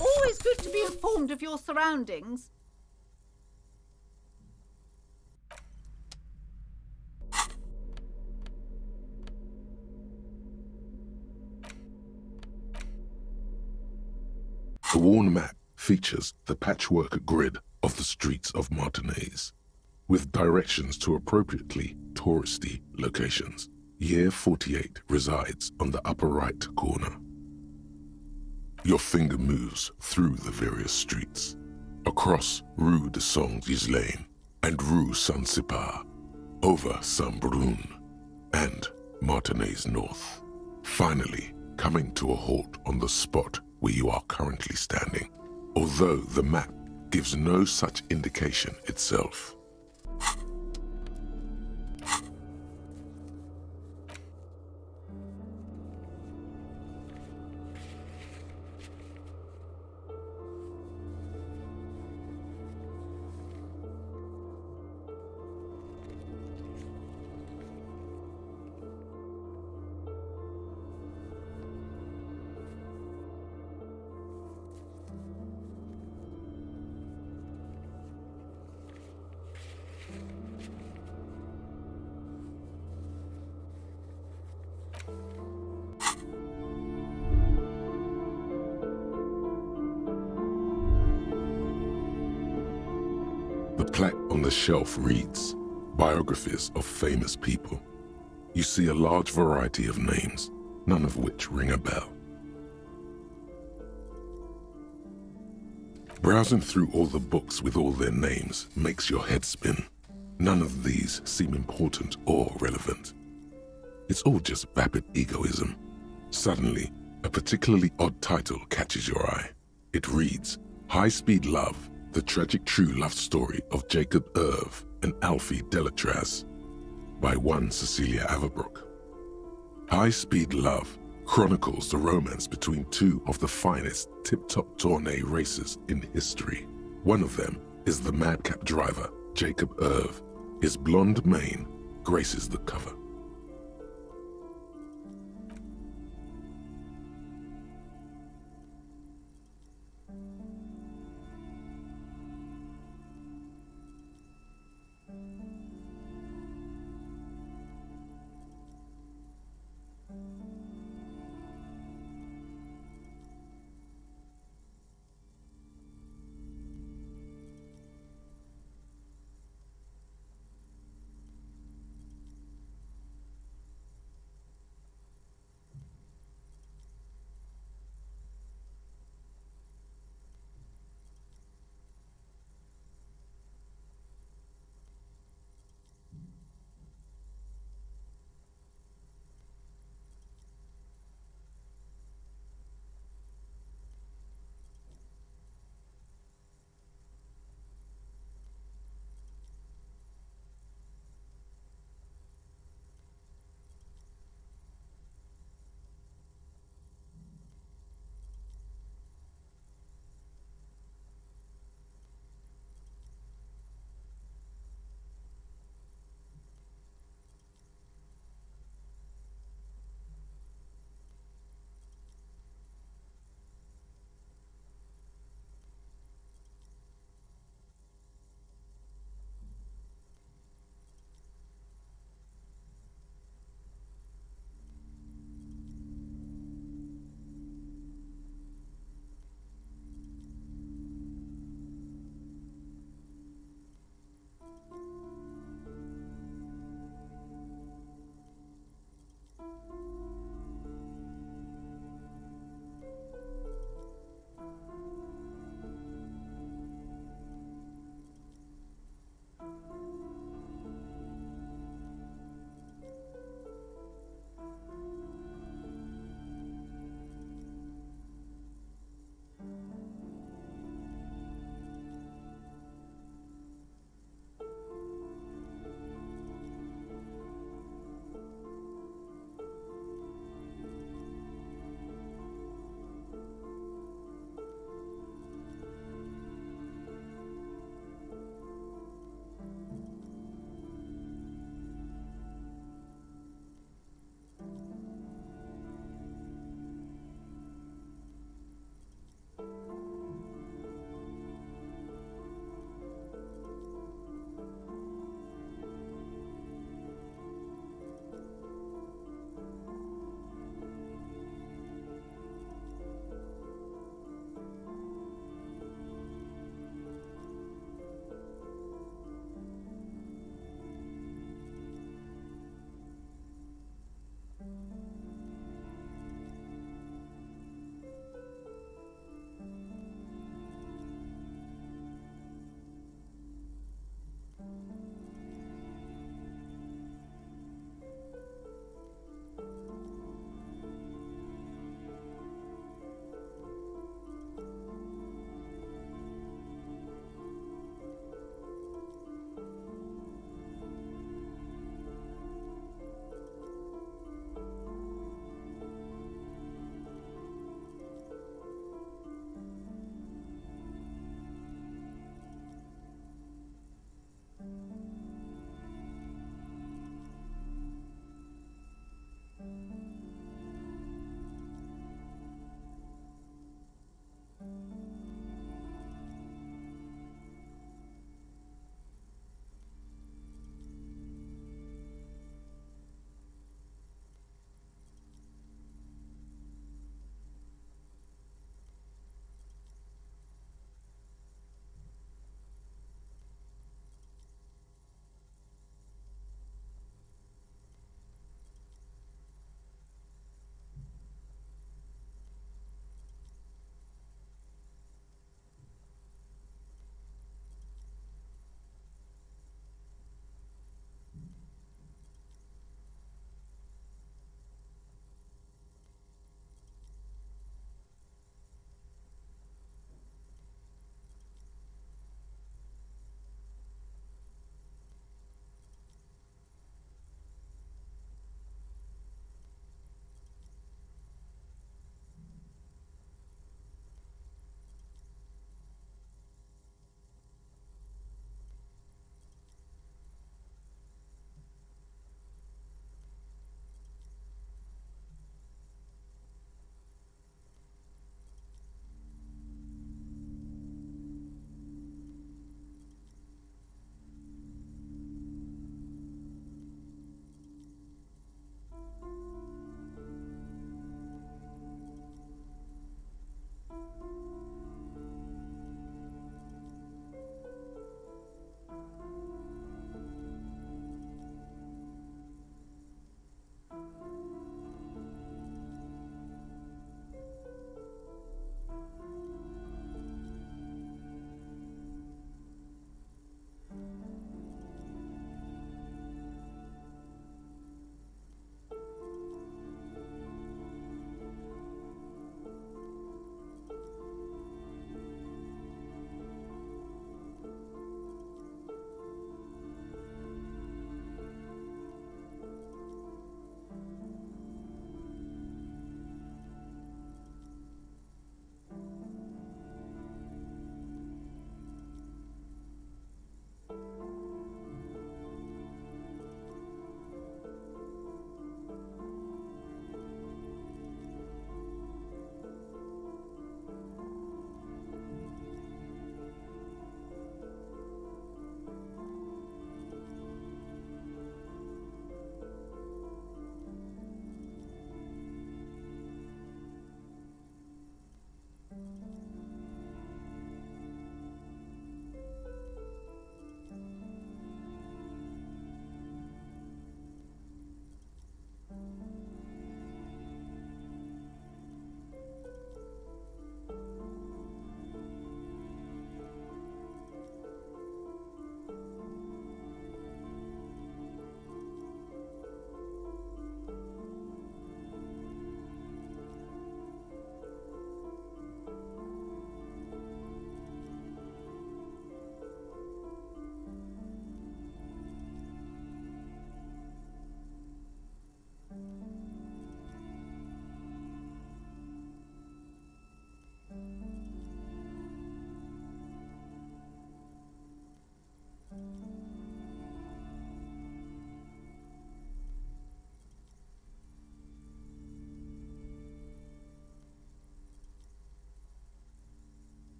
S6: Always good to be informed of your surroundings.
S1: The worn map features the patchwork grid of the streets of Martinez, with directions to appropriately touristy locations. Year 48 resides on the upper right corner. Your finger moves through the various streets, across Rue de Saint-Ghislain and Rue Saint-Sipar, over Saint-Brun and Martinez North, finally coming to a halt on the spot where you are currently standing, although the map gives no such indication itself. The plaque on the shelf reads, "Biographies of famous people." You see a large variety of names, none of which ring a bell. Browsing through all the books with all their names makes your head spin. None of these seem important or relevant. It's all just vapid egoism. Suddenly, a particularly odd title catches your eye. It reads, "High Speed Love, the tragic true love story of Jacob Irv and Alfie Delatraz," by one Cecilia Averbrook. High Speed Love chronicles the romance between two of the finest tip-top tournée racers in history. One of them is the madcap driver, Jacob Irv. His blonde mane graces the cover.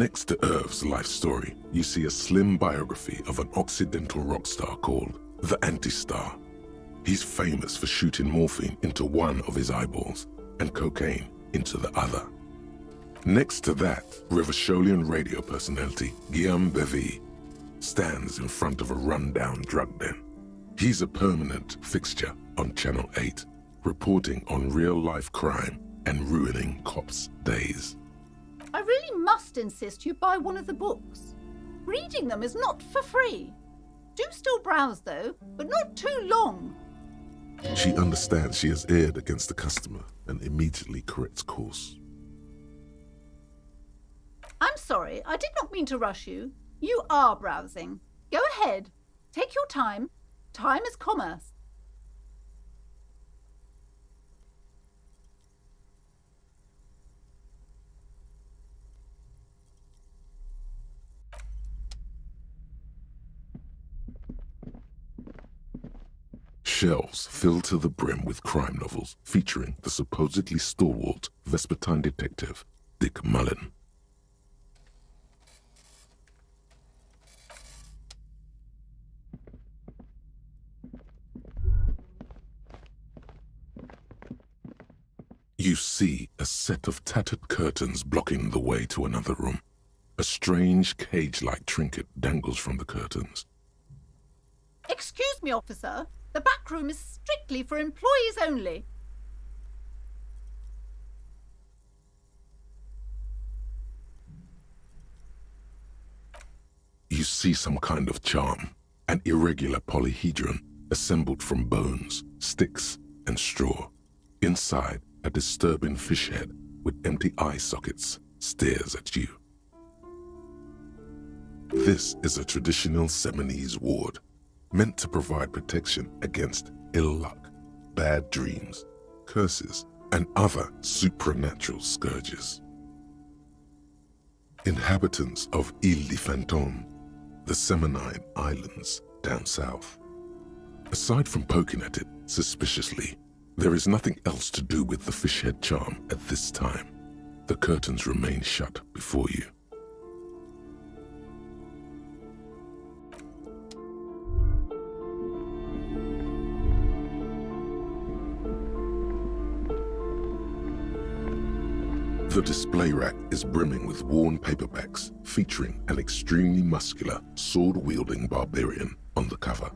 S1: Next to Irv's life story, you see a slim biography of an Occidental rock star called the Anti-Star. He's famous for shooting morphine into one of his eyeballs and cocaine into the other. Next to that, Rivasholian radio personality Guillaume Bevy stands in front of a run-down drug den. He's a permanent fixture on Channel 8, reporting on real-life crime and ruining cops' days.
S6: I really must insist you buy one of the books. Reading them is not for free. Do still browse, though, but not too long.
S1: She understands she has erred against the customer and immediately corrects course.
S6: I'm sorry, I did not mean to rush you. You are browsing. Go ahead. Take your time. Time is commerce.
S1: Shelves filled to the brim with crime novels featuring the supposedly stalwart Vespertine detective, Dick Mullen. You see a set of tattered curtains blocking the way to another room. A strange cage-like trinket dangles from the curtains.
S6: Excuse me, officer. The back room is strictly for employees only.
S1: You see some kind of charm, an irregular polyhedron assembled from bones, sticks, and straw. Inside, a disturbing fish head with empty eye sockets stares at you. This is a traditional Seminese ward, meant to provide protection against ill luck, bad dreams, curses, and other supernatural scourges. Inhabitants of Île de Fantôme, the Seminine Islands down south. Aside from poking at it suspiciously, there is nothing else to do with the fish head charm at this time. The curtains remain shut before you. The display rack is brimming with worn paperbacks featuring an extremely muscular, sword-wielding barbarian on the cover.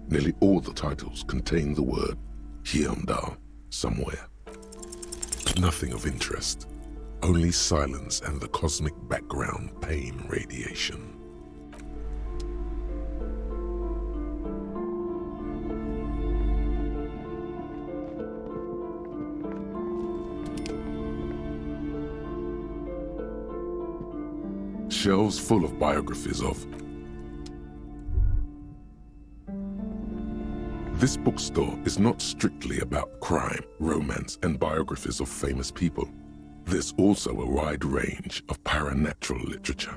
S1: Nearly all the titles contain the word Hyundai somewhere. But nothing of interest, only silence and the cosmic background pain radiation. Shelves full of biographies of. This bookstore is not strictly about crime, romance, and biographies of famous people. There's also a wide range of paranatural literature.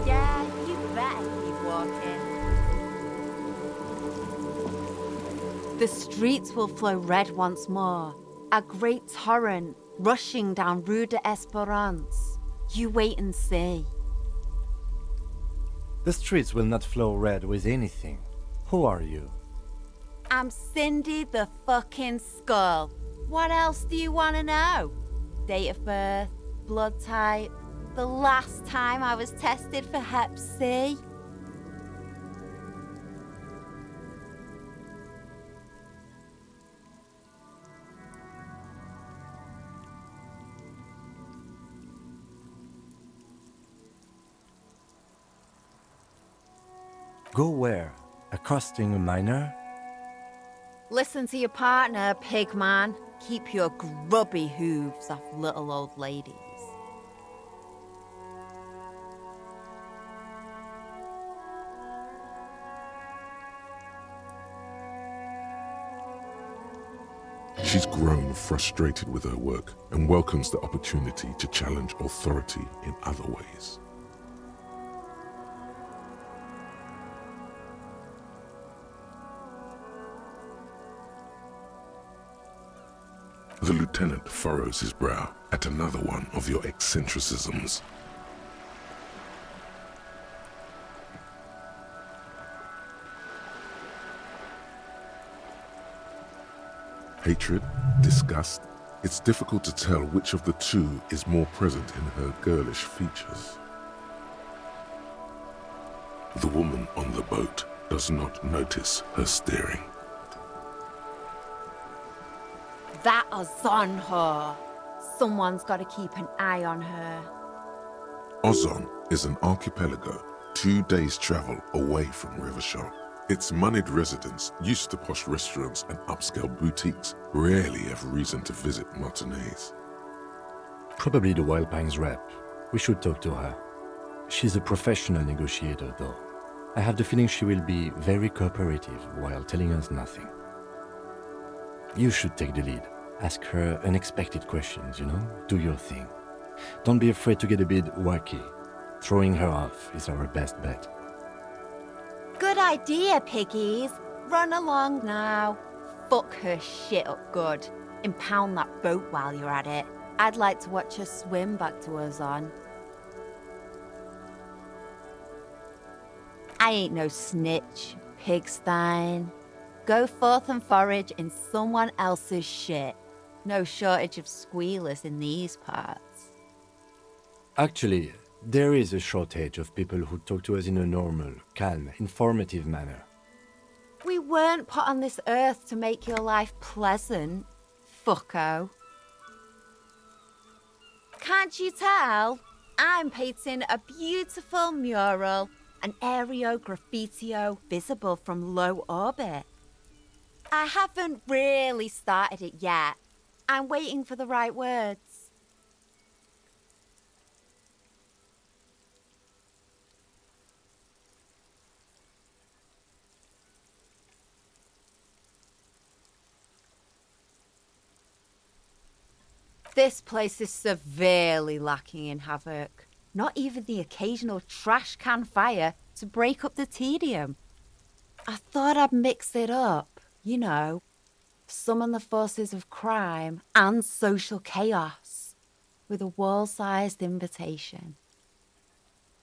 S3: Yeah, you better keep walking.
S7: The streets will flow red once more, a great torrent rushing down Rue de Esperance. You wait and see.
S5: The streets will not flow red with anything. Who are you?
S7: I'm Cindy the fucking Skull. What else do you want to know? Date of birth, blood type, the last time I was tested for Hep C.
S5: Go where? Accosting a miner?
S7: Listen to your partner, pig man. Keep your grubby hooves off little old ladies.
S1: She's grown frustrated with her work and welcomes the opportunity to challenge authority in other ways. The lieutenant furrows his brow at another one of your eccentricisms. Hatred, disgust, it's difficult to tell which of the two is more present in her girlish features. The woman on the boat does not notice her staring.
S7: That is on her. Someone's got to keep an eye on her.
S1: Ozon is an archipelago 2 days' travel away from Rivershaw. Its moneyed residents, used to posh restaurants and upscale boutiques, rarely have reason to visit Martinez.
S5: Probably the Wild Pines rep. We should talk to her. She's a professional negotiator, though. I have the feeling she will be very cooperative while telling us nothing. You should take the lead. Ask her unexpected questions, Do your thing. Don't be afraid to get a bit wacky. Throwing her off is our best bet.
S7: Good idea, piggies. Run along now. Fuck her shit up good. Impound that boat while you're at it. I'd like to watch her swim back to Ozon. I ain't no snitch, pigstein. Go forth and forage in someone else's shit. No shortage of squealers in these parts.
S5: Actually, there is a shortage of people who talk to us in a normal, calm, informative manner.
S7: We weren't put on this earth to make your life pleasant, fucko. Can't you tell? I'm painting a beautiful mural, an aereo graffitio visible from low orbit. I haven't really started it yet. I'm waiting for the right words. This place is severely lacking in havoc. Not even the occasional trash can fire to break up the tedium. I thought I'd mix it up, summon the forces of crime and social chaos with a wall-sized invitation.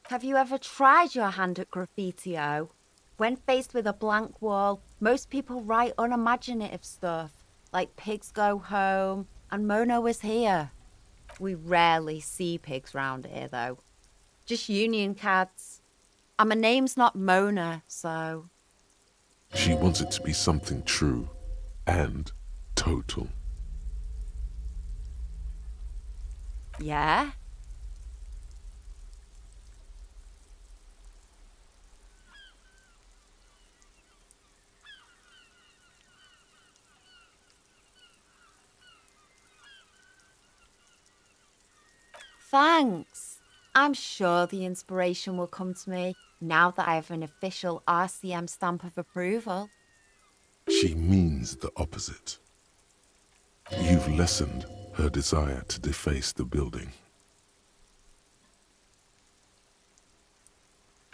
S7: Have you ever tried your hand at graffitio? When faced with a blank wall, most people write unimaginative stuff, like pigs go home and Mona was here. We rarely see pigs round here, though. Just union cads. And my name's not Mona, so...
S1: She wants it to be something true and total.
S7: Yeah? Thanks. I'm sure the inspiration will come to me now that I have an official RCM stamp of approval.
S1: She means the opposite. You've lessened her desire to deface the building.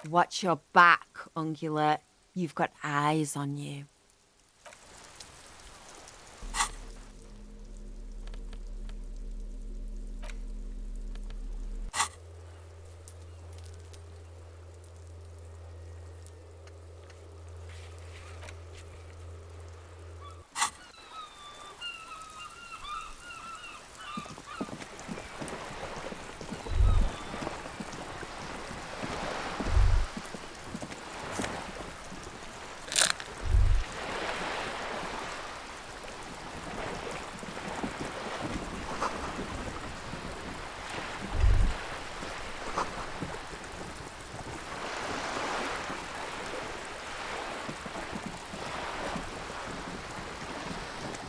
S7: Watch your back, Ungulate. You've got eyes on you.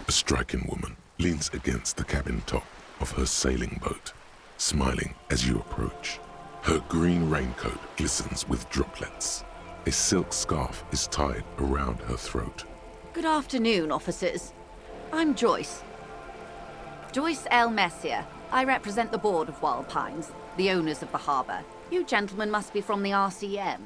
S1: A striking woman leans against the cabin top of her sailing boat, smiling as you approach. Her green raincoat glistens with droplets. A silk scarf is tied around her throat.
S8: Good afternoon, officers. I'm Joyce. Joyce L. Messier. I represent the board of Wild Pines, the owners of the harbour. You gentlemen must be from the RCM.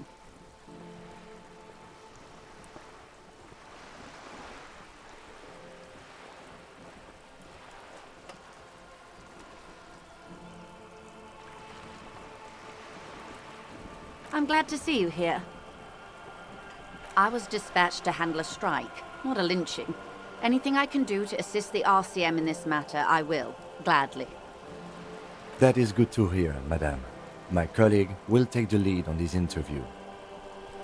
S8: I'm glad to see you here. I was dispatched to handle a strike, not a lynching. Anything I can do to assist the RCM in this matter, I will, gladly.
S5: That is good to hear, madame. My colleague will take the lead on this interview.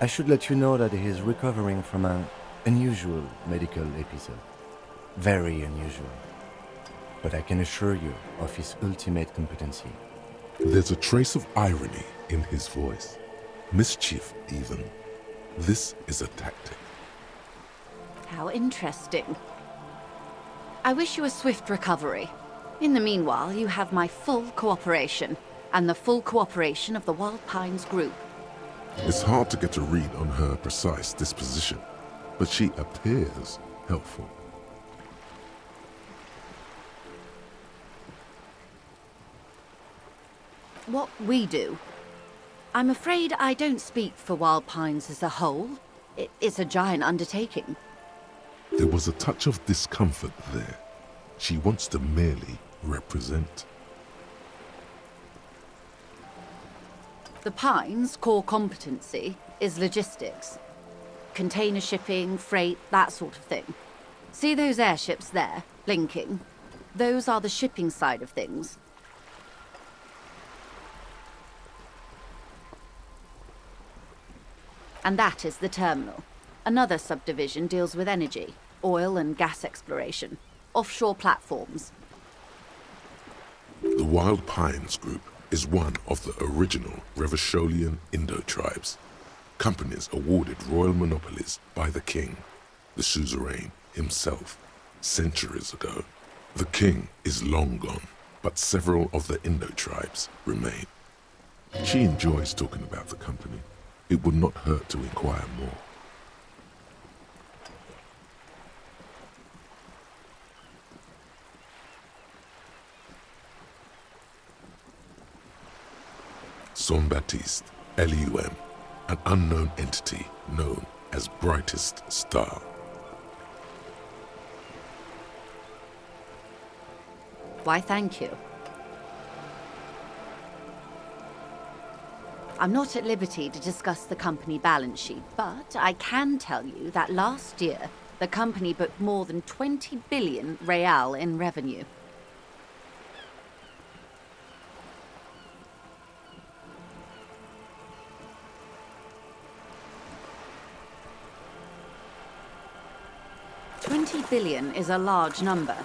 S5: I should let you know that he is recovering from an unusual medical episode. Very unusual. But I can assure you of his ultimate competency.
S1: There's a trace of irony in his voice. Mischief, even. This is a tactic.
S8: How interesting. I wish you a swift recovery. In the meanwhile, you have my full cooperation, and the full cooperation of the Wild Pines group.
S1: It's hard to get a read on her precise disposition, but she appears helpful.
S8: What we do. I'm afraid I don't speak for Wild Pines as a whole. It's a giant undertaking.
S1: There was a touch of discomfort there. She wants to merely represent.
S8: The Pines' core competency is logistics. Container shipping, freight, that sort of thing. See those airships there, blinking? Those are the shipping side of things. And that is the terminal. Another subdivision deals with energy, oil and gas exploration, offshore platforms.
S1: The Wild Pines Group is one of the original Revacholian Indo-tribes. Companies awarded royal monopolies by the king, the suzerain himself, centuries ago. The king is long gone, but several of the Indo-tribes remain. She enjoys talking about the company. It would not hurt to inquire more. Son Baptiste, Elysium, an unknown entity known as Brightest Star.
S8: Why, thank you. I'm not at liberty to discuss the company balance sheet, but I can tell you that last year, the company booked more than 20 billion real in revenue. $5 billion is a large number,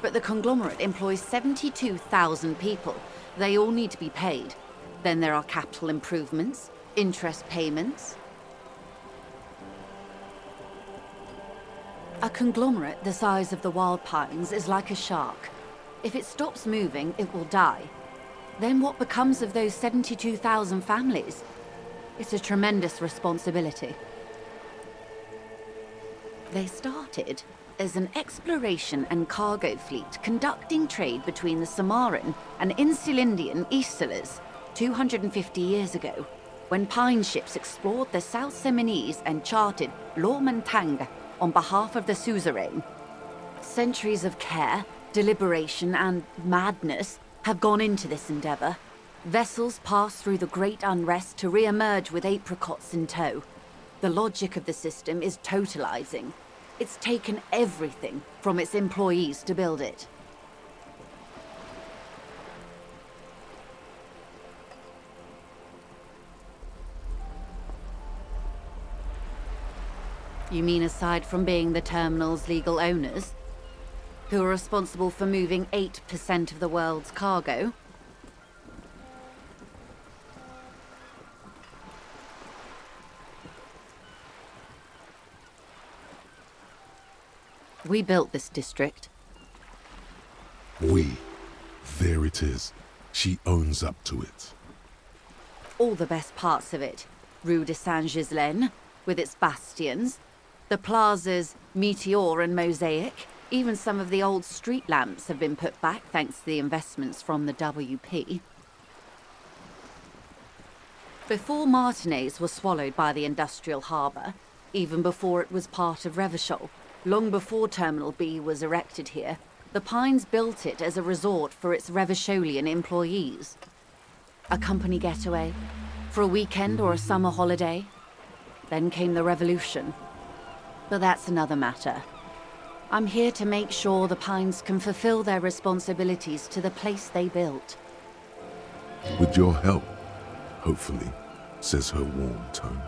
S8: but the conglomerate employs 72,000 people. They all need to be paid. Then there are capital improvements, interest payments. A conglomerate the size of the Wild Pines is like a shark. If it stops moving, it will die. Then what becomes of those 72,000 families? It's a tremendous responsibility. They started as an exploration and cargo fleet conducting trade between the Samaran and Insulindian Isolas 250 years ago, when pine ships explored the South Seminese and charted Lomantanga on behalf of the suzerain. Centuries of care, deliberation, and madness have gone into this endeavor. Vessels pass through the Great Unrest to re-emerge with apricots in tow. The logic of the system is totalizing. It's taken everything from its employees to build it. You mean aside from being the terminal's legal owners, who are responsible for moving 8% of the world's cargo? We built this district.
S1: We. There it is. She owns up to it.
S8: All the best parts of it. Rue de Saint-Ghislain, with its bastions. The plazas, Meteor and Mosaic. Even some of the old street lamps have been put back thanks to the investments from the WP. Before Martinez was swallowed by the industrial harbour, even before it was part of Revachol, long before Terminal B was erected here, the Pines built it as a resort for its Revacholian employees. A company getaway, for a weekend or a summer holiday. Then came the revolution. But that's another matter. I'm here to make sure the Pines can fulfill their responsibilities to the place they built.
S1: With your help, hopefully, says her warm tone.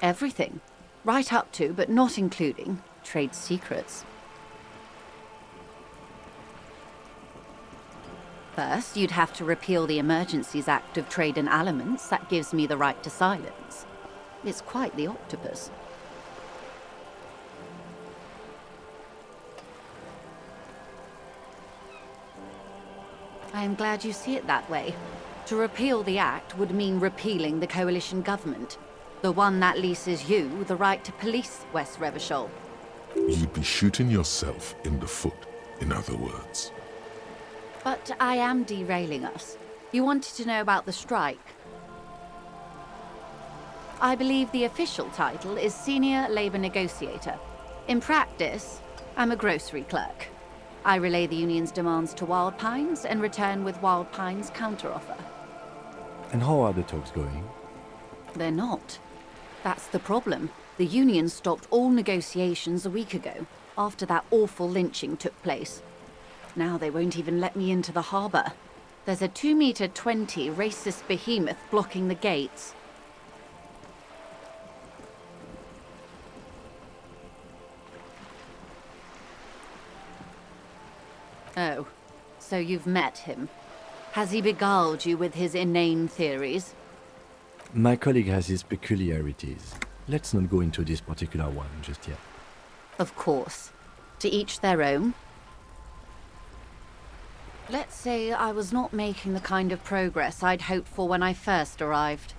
S8: Everything. Right up to, but not including, trade secrets. First, you'd have to repeal the Emergencies Act of Trade in Aliments. That gives me the right to silence. It's quite the octopus. I am glad you see it that way. To repeal the act would mean repealing the coalition government. The one that leases you the right to police West Revachol.
S1: You'd be shooting yourself in the foot, in other words.
S8: But I am derailing us. You wanted to know about the strike. I believe the official title is Senior Labor Negotiator. In practice, I'm a grocery clerk. I relay the union's demands to Wild Pines and return with Wild Pines' counteroffer.
S5: And how are the talks going?
S8: They're not. That's the problem. The union stopped all negotiations a week ago, after that awful lynching took place. Now they won't even let me into the harbour. There's a 2-meter-20 racist behemoth blocking the gates. Oh, so you've met him. Has he beguiled you with his inane theories?
S5: My colleague has his peculiarities. Let's not go into this particular one just yet.
S8: Of course. To each their own. Let's say I was not making the kind of progress I'd hoped for when I first arrived.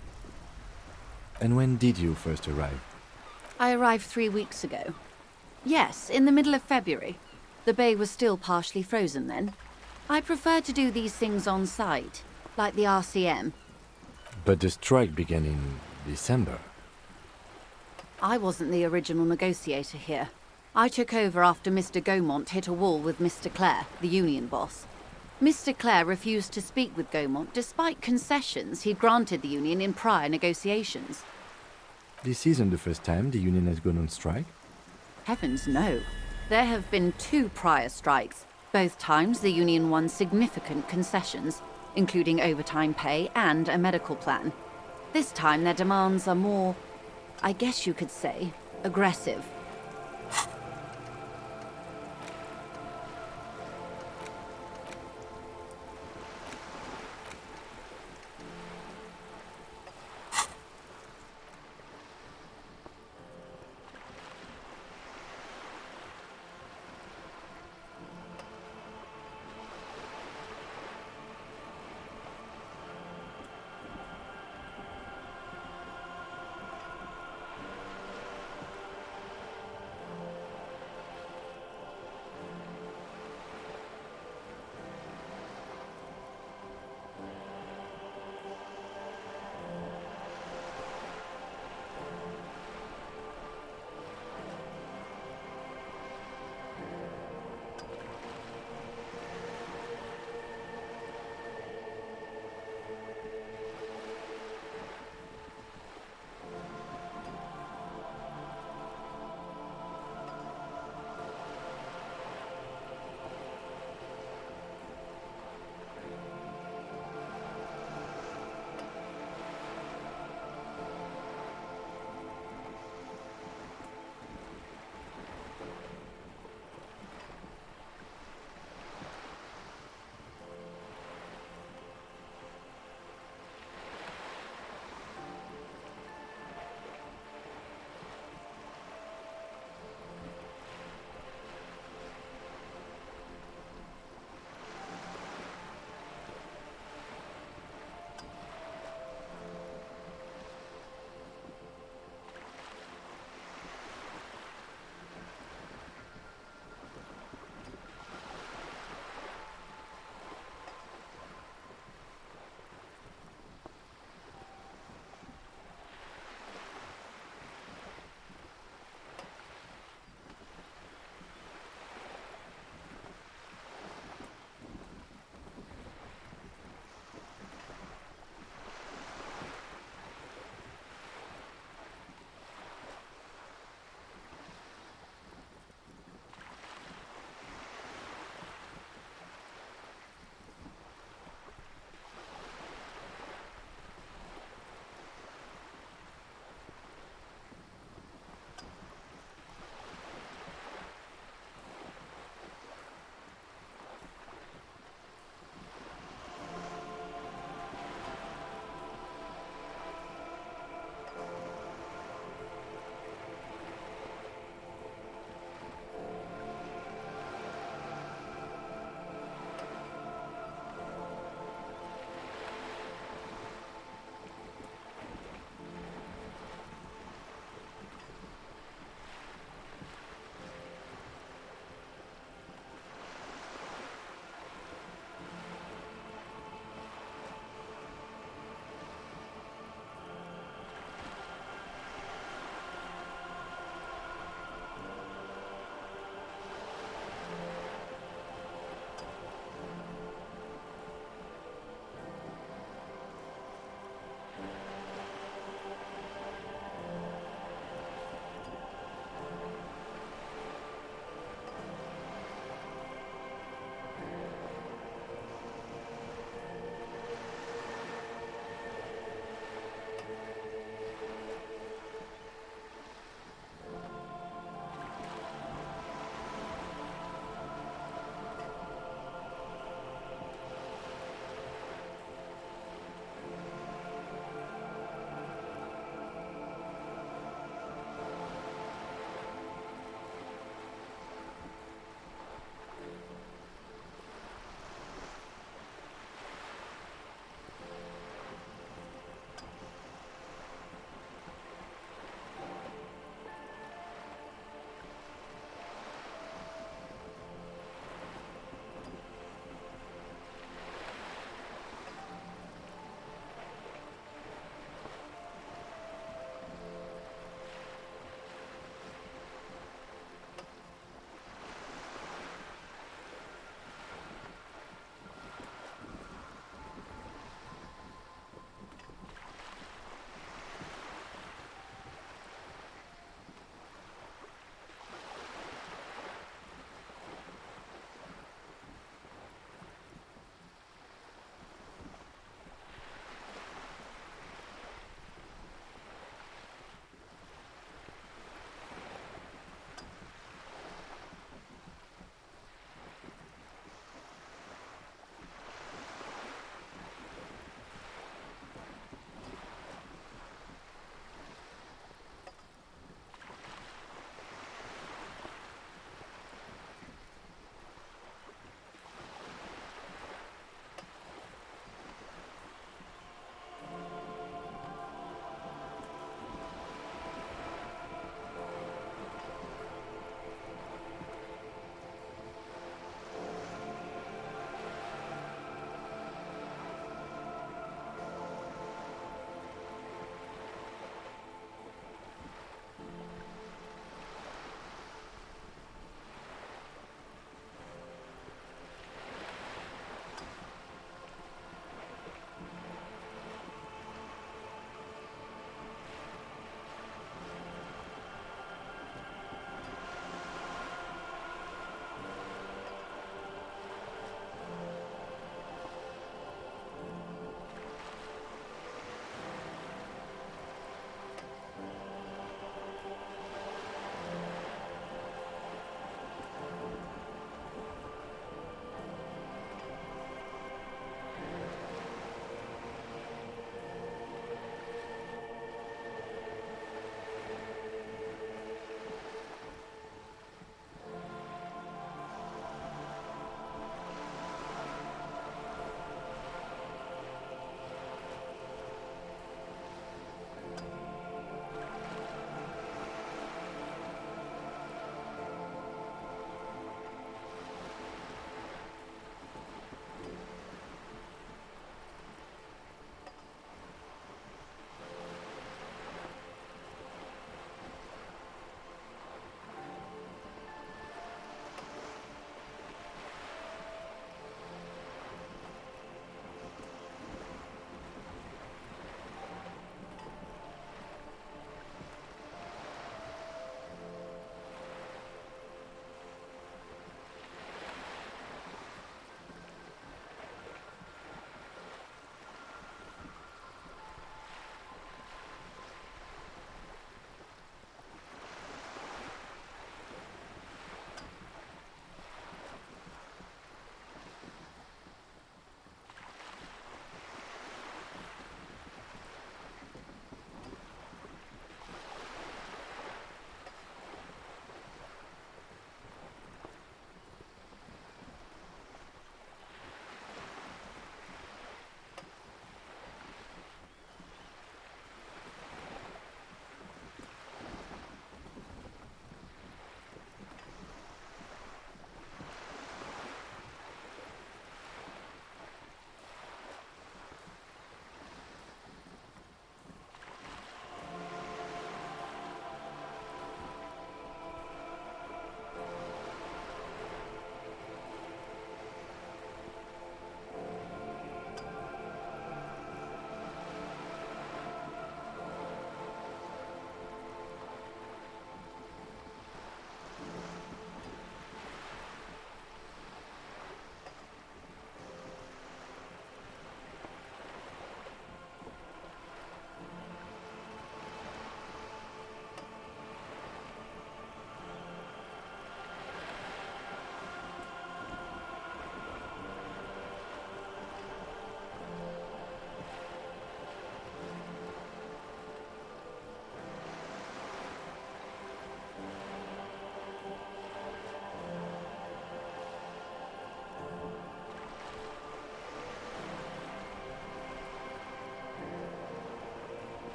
S5: And when did you first arrive?
S8: I arrived 3 weeks ago. Yes, in the middle of February. The bay was still partially frozen then. I prefer to do these things on site, like the RCM.
S5: But the strike began in December.
S8: I wasn't the original negotiator here. I took over after Mr. Gaumont hit a wall with Mr. Clare, the union boss. Mr. Clare refused to speak with Gaumont despite concessions he'd granted the union in prior negotiations.
S5: This isn't the first time the union has gone on strike.
S8: Heavens no. There have been 2 prior strikes, Both times, the Union won significant concessions, including overtime pay and a medical plan. This time, their demands are more, I guess you could say, aggressive.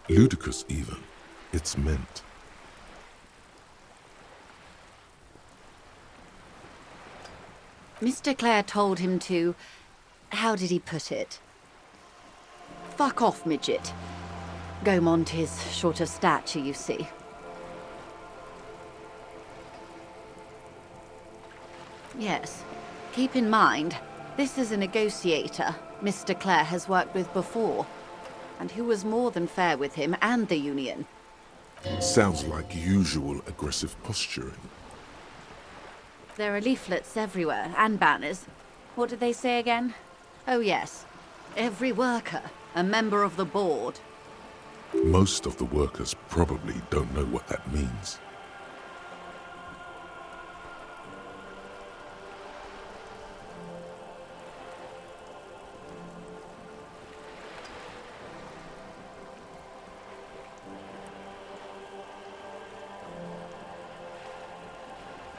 S1: Ludicrous even. It's meant.
S8: Mr. Clare told him to... how did he put it? Fuck off, midget. Gaumont is short of stature, you see. Yes. Keep in mind, this is a negotiator Mr. Clare has worked with before, and who was more than fair with him and the Union.
S1: Sounds like usual aggressive posturing.
S8: There are leaflets everywhere, and banners. What did they say again? Oh yes. Every worker, a member of the board.
S1: Most of the workers probably don't know what that means.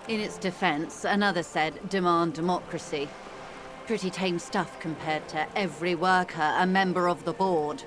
S8: In its defense, another said, demand democracy. Pretty tame stuff compared to every worker, a member of the board.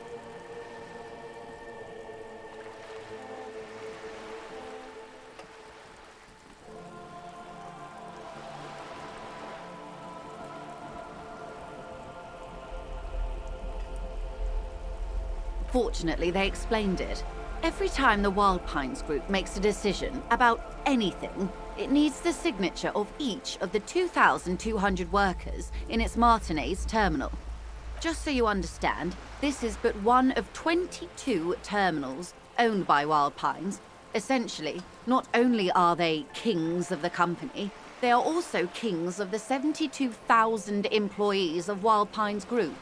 S8: Fortunately, they explained it. Every time the Wild Pines group makes a decision about anything, it needs the signature of each of the 2,200 workers in its Martinez terminal. Just so you understand, this is but one of 22 terminals owned by Wild Pines. Essentially, not only are they kings of the company, they are also kings of the 72,000 employees of Wild Pines Group.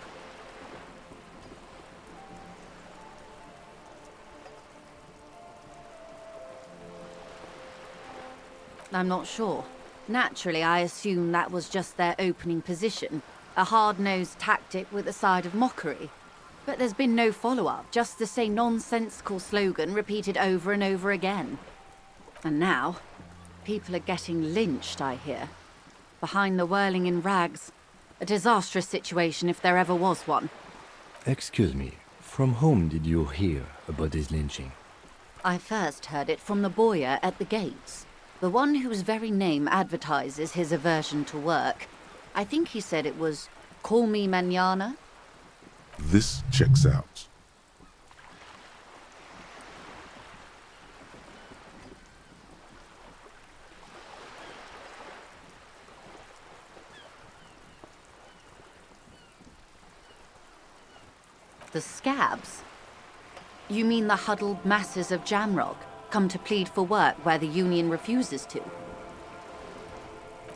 S8: I'm not sure. Naturally, I assume that was just their opening position, a hard-nosed tactic with a side of mockery. But there's been no follow-up, just the same nonsensical slogan repeated over and over again. And now, people are getting lynched, I hear. Behind the whirling in rags. A disastrous situation if there ever was one.
S5: Excuse me, from whom did you hear about this lynching?
S8: I first heard it from the boyer at the gates. The one whose very name advertises his aversion to work. I think he said it was, "Call me mañana."
S1: This checks out.
S8: The scabs? You mean the huddled masses of Jamrog, come to plead for work where the Union refuses to?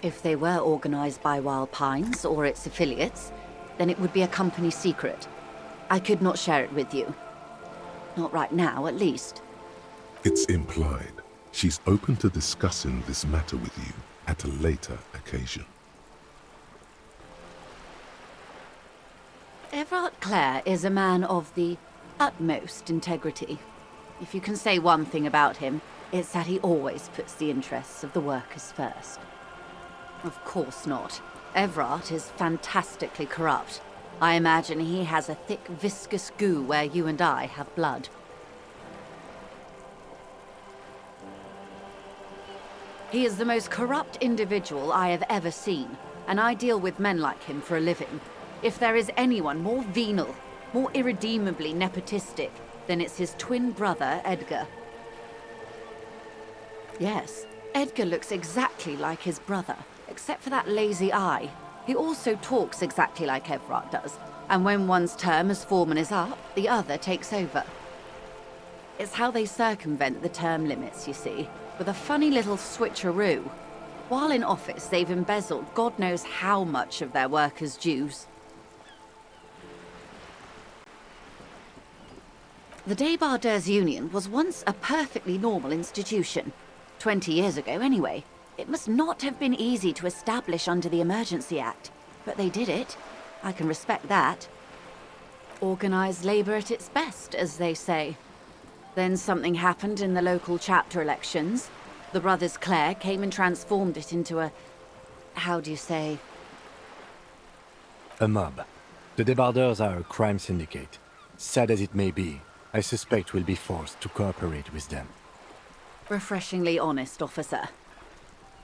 S8: If they were organized by Wild Pines or its affiliates, then it would be a company secret. I could not share it with you. Not right now, at least.
S1: It's implied. She's open to discussing this matter with you at a later occasion.
S8: Everard Clare is a man of the utmost integrity. If you can say one thing about him, it's that he always puts the interests of the workers first. Of course not. Everard is fantastically corrupt. I imagine he has a thick, viscous goo where you and I have blood. He is the most corrupt individual I have ever seen, and I deal with men like him for a living. If there is anyone more venal, more irredeemably nepotistic, then it's his twin brother, Edgar. Yes, Edgar looks exactly like his brother, except for that lazy eye. He also talks exactly like Everard does, and when one's term as foreman is up, the other takes over. It's how they circumvent the term limits, you see, with a funny little switcheroo. While in office, they've embezzled God knows how much of their workers' dues. The Débardeurs Union was once a perfectly normal institution. 20 years ago, anyway. It must not have been easy to establish under the Emergency Act, but they did it. I can respect that. Organised labour at its best, as they say. Then something happened in the local chapter elections. The brothers Clare came and transformed it into a... how do you say?
S5: A mob. The Débardeurs are a crime syndicate. Sad as it may be, I suspect we'll be forced to cooperate with them.
S8: Refreshingly honest, officer.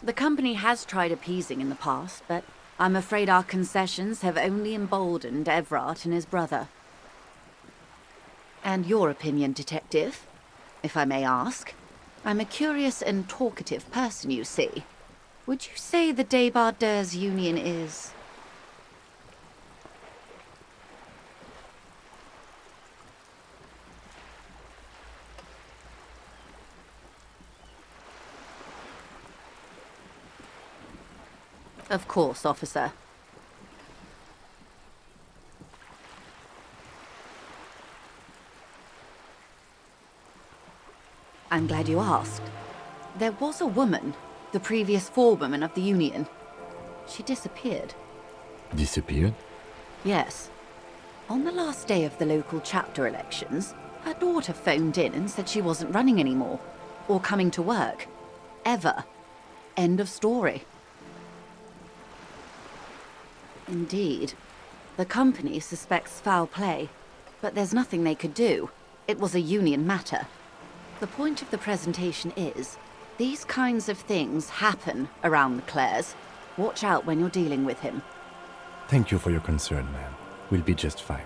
S8: The company has tried appeasing in the past, but I'm afraid our concessions have only emboldened Everard and his brother. And your opinion, Detective, if I may ask? I'm a curious and talkative person, you see. Would you say the Débardeurs Union is... Of course, officer. I'm glad you asked. There was a woman, the previous forewoman of the Union. She disappeared.
S5: Disappeared?
S8: Yes. On the last day of the local chapter elections, her daughter phoned in and said she wasn't running anymore, or coming to work. Ever. End of story. Indeed. The company suspects foul play, but there's nothing they could do. It was a Union matter. The point of the presentation is, these kinds of things happen around the Clares. Watch out when you're dealing with him.
S5: Thank you for your concern, ma'am. We'll be just fine.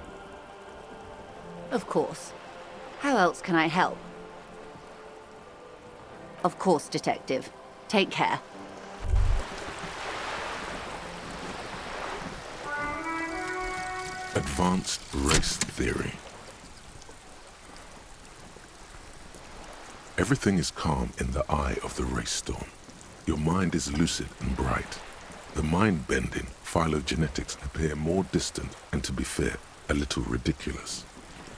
S8: Of course. How else can I help? Of course, Detective. Take care.
S1: Advanced race theory. Everything is calm in the eye of the race storm. Your mind is lucid and bright. The mind-bending phylogenetics appear more distant and, to be fair, a little ridiculous.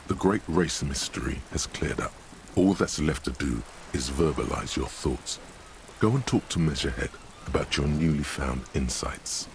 S1: The great race mystery has cleared up. All that's left to do is verbalize your thoughts. Go and talk to Measurehead about your newly found insights.